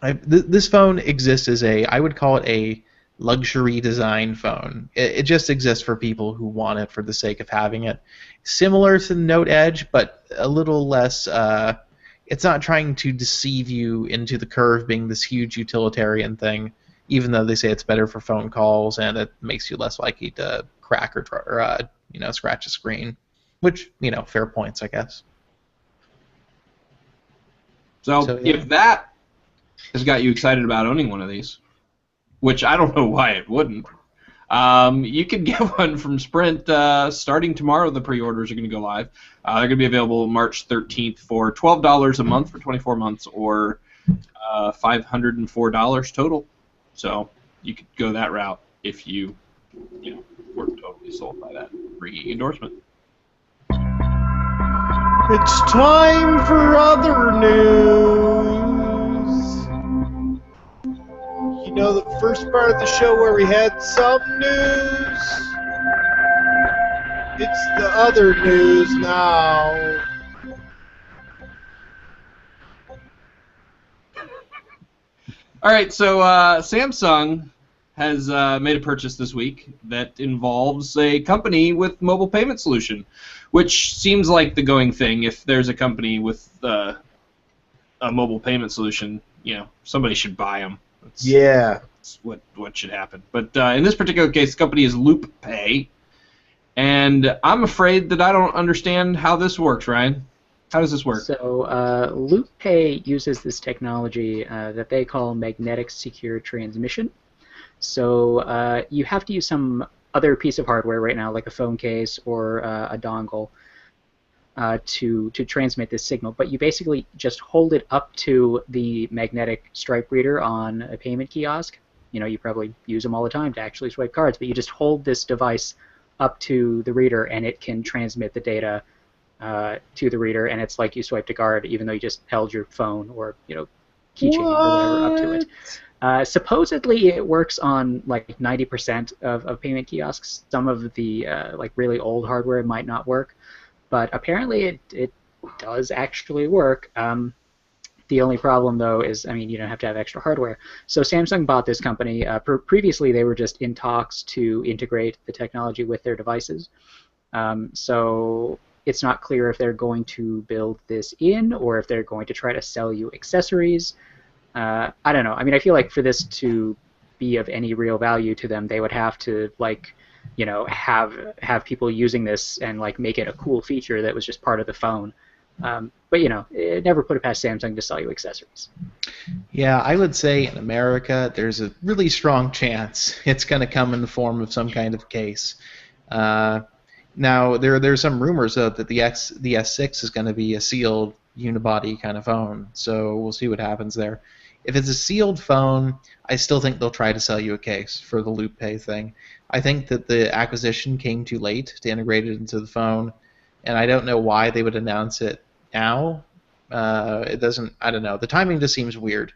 this phone exists as I would call it a luxury design phone. It just exists for people who want it for the sake of having it. Similar to the Note Edge, but a little less. It's not trying to deceive you into the curve being this huge utilitarian thing, even though they say it's better for phone calls and it makes you less likely to crack or scratch a screen. Which, fair points, I guess. So yeah. If that has got you excited about owning one of these, which I don't know why it wouldn't, you can get one from Sprint starting tomorrow. The pre-orders are going to go live. They're going to be available March 13th for $12 a month for 24 months, or $504 total. So you could go that route if you weren't totally sold by that free endorsement. It's time for other news. The first part of the show where we had some news. It's the other news now. All right, so Samsung has made a purchase this week that involves a company with mobile payment solution, which seems like the going thing. If there's a company with a mobile payment solution, somebody should buy them. That's what should happen. But in this particular case, the company is LoopPay, and I'm afraid that I don't understand how this works, Ryan. How does this work? So LoopPay uses this technology that they call magnetic secure transmission. So you have to use some other piece of hardware right now, like a phone case or a dongle, to transmit this signal, but you basically just hold it up to the magnetic stripe reader on a payment kiosk. You probably use them all the time to actually swipe cards, but you just hold this device up to the reader, and it can transmit the data to the reader, and it's like you swiped a card, even though you just held your phone or keychain or whatever up to it. Supposedly, it works on like 90% of payment kiosks. Some of the like really old hardware might not work. But apparently it does actually work. The only problem, though, is, you don't have to have extra hardware. So Samsung bought this company. Previously, they were just in talks to integrate the technology with their devices. So it's not clear if they're going to build this in or if they're going to try to sell you accessories. I don't know. I feel like for this to be of any real value to them, they would have to, have people using this and make it a cool feature that was just part of the phone. But it never put it past Samsung to sell you accessories. Yeah, I would say in America there's a really strong chance it's going to come in the form of some kind of case. Now there's some rumors though that the S6 is going to be a sealed unibody kind of phone, so we'll see what happens there. If it's a sealed phone, I still think they'll try to sell you a case for the LoopPay thing. I think that the acquisition came too late to integrate it into the phone, and I don't know why they would announce it now. It doesn't. I don't know. The timing just seems weird.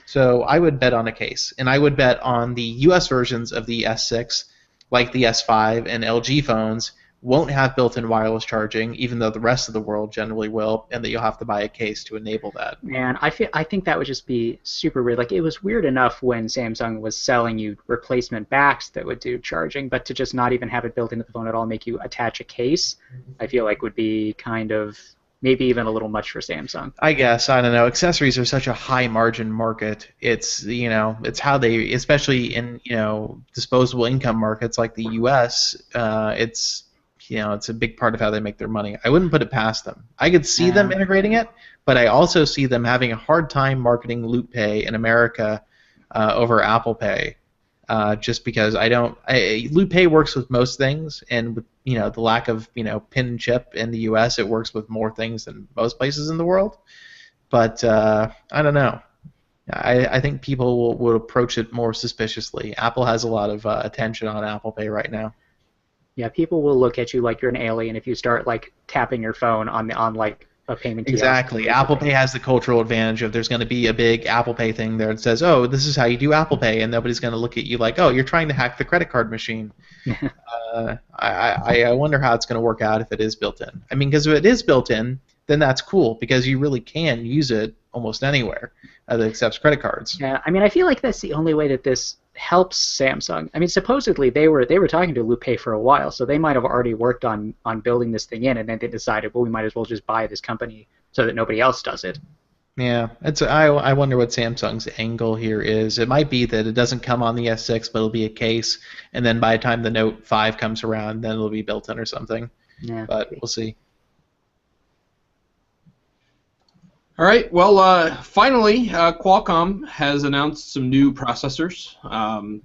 So I would bet on a case, and I would bet on the U.S. versions of the S6, like the S5 and LG phones, won't have built-in wireless charging, even though the rest of the world generally will, and that you'll have to buy a case to enable that. Man, I think that would just be super weird. Like, it was weird enough when Samsung was selling you replacement backs that would do charging, but to just not even have it built into the phone at all, make you attach a case, I feel like would be kind of maybe even a little much for Samsung. I guess, I don't know. Accessories are such a high margin market. It's, it's how they, especially in, disposable income markets like the US, it's a big part of how they make their money. I wouldn't put it past them. I could see them integrating it, but I also see them having a hard time marketing LoopPay in America over Apple Pay. Just because LoopPay works with most things, and with the lack of pin and chip in the U.S., it works with more things than most places in the world. But I don't know. I think people will approach it more suspiciously. Apple has a lot of attention on Apple Pay right now. Yeah, people will look at you like you're an alien if you start like tapping your phone on like a payment kiosk. Exactly. Apple Pay has the cultural advantage of there's going to be a big Apple Pay thing there that says, oh, this is how you do Apple Pay, and nobody's going to look at you like, oh, you're trying to hack the credit card machine. I wonder how it's going to work out if it is built in. I mean, because if it is built in, then that's cool because you really can use it almost anywhere that accepts credit cards. Yeah, I mean, I feel like that's the only way that this helps Samsung. I mean, supposedly they were talking to LoopPay for a while, so they might have already worked on building this thing in, and then they decided, well, we might as well just buy this company so that nobody else does it. Yeah, I wonder what Samsung's angle here is. It might be that it doesn't come on the S6, but it'll be a case, and then by the time the Note 5 comes around, then it'll be built in or something. Yeah, but we'll see. All right. Well, finally, Qualcomm has announced some new processors,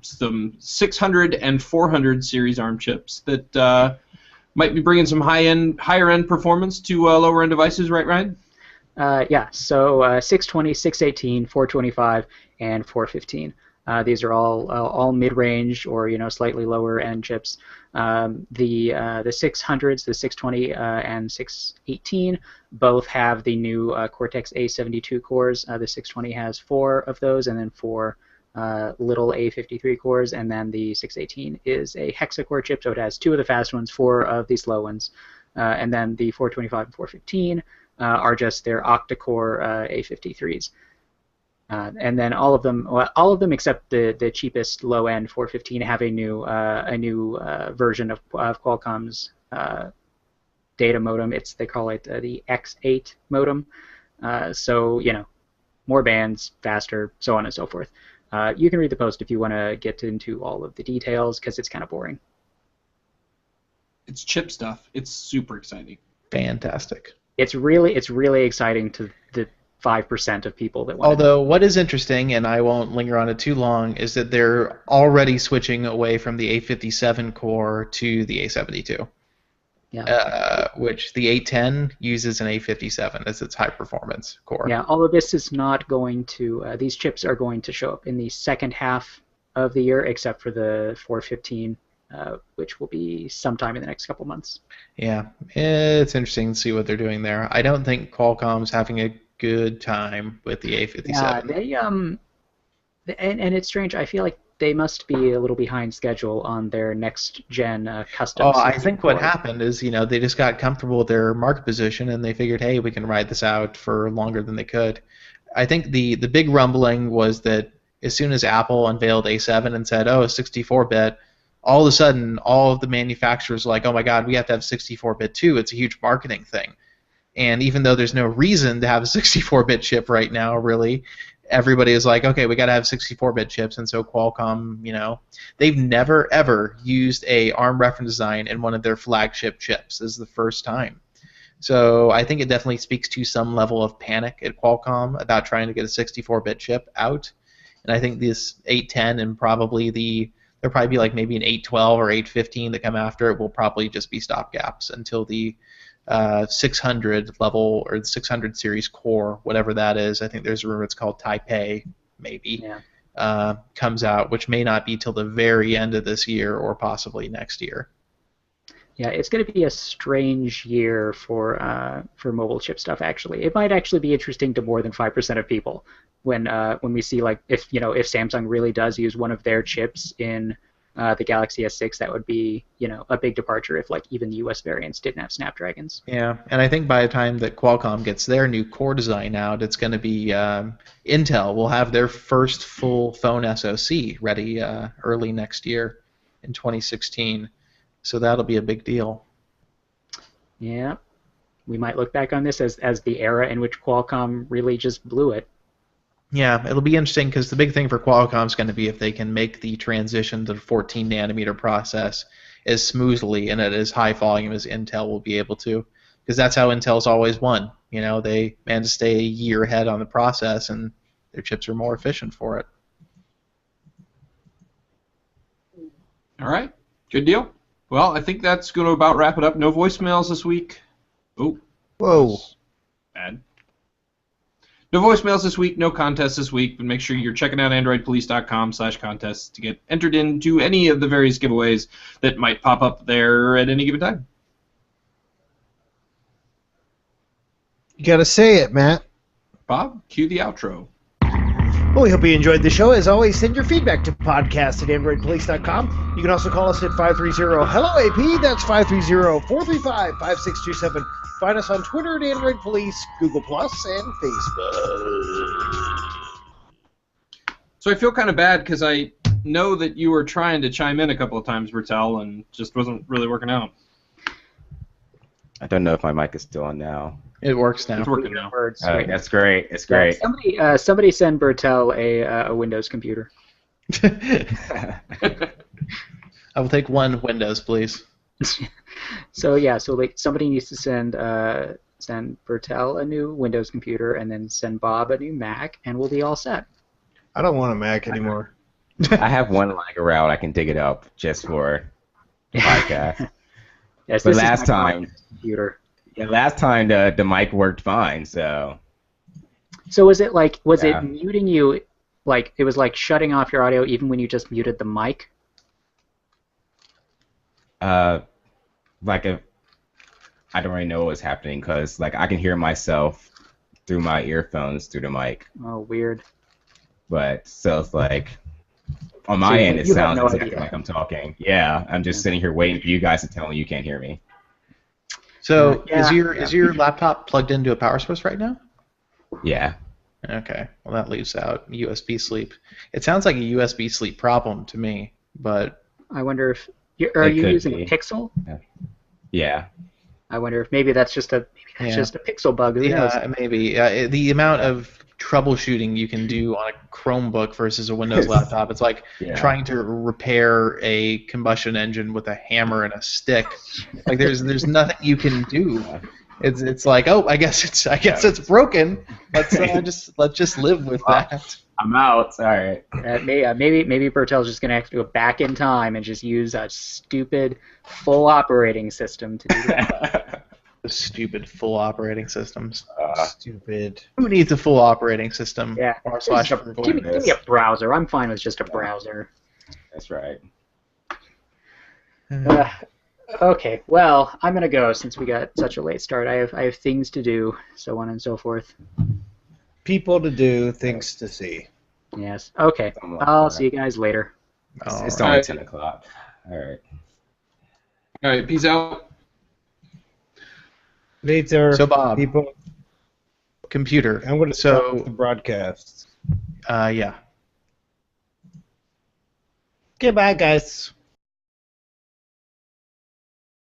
some 600 and 400 series ARM chips that might be bringing some higher-end performance to lower-end devices, right, Ryan? Yeah. So 620, 618, 425, and 415. These are all mid-range or slightly lower-end chips. The 600s, the 620 and 618 both have the new Cortex A72 cores. The 620 has 4 of those, and then 4 little A53 cores, and then the 618 is a hexacore chip, so it has 2 of the fast ones, 4 of the slow ones, and then the 425 and 415 are just their octa-core A53s. And then all of them except the cheapest low-end 415 have a new version of Qualcomm's data modem. They call it the X8 modem. So more bands, faster, so on and so forth. You can read the post if you want to get into all of the details because it's kind of boring. It's chip stuff. It's super exciting. Fantastic. It's really exciting to the 5% of people that want. Although what is interesting, and I won't linger on it too long, is that they're already switching away from the A57 core to the A72. Yeah. Which the 810 uses an A57 as its high performance core. Yeah. All of this is not going to. These chips are going to show up in the second half of the year, except for the 415. Which will be sometime in the next couple months. Yeah, it's interesting to see what they're doing there. I don't think Qualcomm's having a good time with the A57. Yeah, they and it's strange. I feel like they must be a little behind schedule on their next gen custom. Oh, I think what happened is they just got comfortable with their market position and they figured, hey, we can ride this out for longer than they could. I think the big rumbling was that as soon as Apple unveiled A7 and said, oh, 64-bit. All of a sudden, all of the manufacturers are like, oh my god, we have to have 64-bit too. It's a huge marketing thing. And even though there's no reason to have a 64-bit chip right now, really, everybody is like, okay, we got to have 64-bit chips. And so Qualcomm, they've never, ever used a ARM reference design in one of their flagship chips. This is the first time. So I think it definitely speaks to some level of panic at Qualcomm about trying to get a 64-bit chip out. And I think this 810 and probably there'll probably be like maybe an 812 or 815 that come after it will probably just be stopgaps until the 600 level or the 600 series core, whatever that is. I think there's a rumor it's called Taipei maybe, Yeah. comes out, which may not be till the very end of this year or possibly next year. Yeah, it's going to be a strange year for mobile chip stuff. Actually, it might actually be interesting to more than 5% of people when we see like if Samsung really does use one of their chips in the Galaxy S6, that would be a big departure if like even the US variants didn't have Snapdragons. Yeah, and I think by the time that Qualcomm gets their new core design out, it's going to be Intel will have their first full phone SoC ready early next year in 2016. So that'll be a big deal. Yeah, we might look back on this as the era in which Qualcomm really just blew it. Yeah, it'll be interesting because the big thing for Qualcomm is going to be if they can make the transition to the 14 nanometer process as smoothly and at as high volume as Intel will be able to, because that's how Intel's always won. They managed to stay a year ahead on the process, and their chips are more efficient for it. All right, good deal. Well, I think that's going to about wrap it up. No voicemails this week. Oh. Whoa. Bad. No voicemails this week, no contests this week, but make sure you're checking out androidpolice.com/contests to get entered into any of the various giveaways that might pop up there at any given time. You gotta say it, Matt. Bob, cue the outro. Well, we hope you enjoyed the show. As always, send your feedback to podcast@androidpolice.com. You can also call us at 530-HELLO-AP. That's 530-435-5627. Find us on Twitter at Android Police, Google Plus, and Facebook. So I feel kind of bad because I know that you were trying to chime in a couple of times, Bertel, and just wasn't really working out. I don't know if my mic is still on now. It works now. It's working now. That's great. It's great. Somebody send Bertel a Windows computer. I will take one Windows, please. So like somebody needs to send Bertel a new Windows computer and then send Bob a new Mac, and we'll be all set. I don't want a Mac anymore. I have one lying around. I can dig it up just for the podcast. Yes, But this last is my time, computer. yeah, last time the mic worked fine. So was it Yeah. it muting you, like it was like shutting off your audio even when you just muted the mic? I don't really know what was happening because I can hear myself through my earphones through the mic. Oh, weird. But so it's like on my end it you have sounds no exactly idea. like I'm talking. Yeah, I'm just sitting here waiting for you guys to tell me you can't hear me. So Yeah. is your laptop plugged into a power source right now? Yeah. Okay, well that leaves out USB sleep. It sounds like a USB sleep problem to me, but I wonder if are It you could using be. a Pixel? Yeah. I wonder if maybe that's just a Pixel bug. Who knows? yeah, maybe the amount of troubleshooting you can do on a Chromebook versus a Windows laptop, it's like Yeah. trying to repair a combustion engine with a hammer and a stick. Like there's nothing you can do. It's like, oh, I guess it's broken. Let's just live with that. I'm out. All right. Maybe Bertel's just gonna have to go back in time and just use a stupid full operating system to do that. The stupid full operating systems. Stupid. Who needs a full operating system? Yeah. /. Give me a browser. I'm fine with just a browser. That's right. Okay, well, I'm gonna go since we got such a late start. I have things to do, so on and so forth. People to do, things to see. Yes. Okay. Something like I'll that. see you guys later. It's All only right. 10 o'clock. All right. All right, peace out. Later, So, Bob. people. Computer. I'm going to stop the broadcast. Yeah. Okay, bye, guys.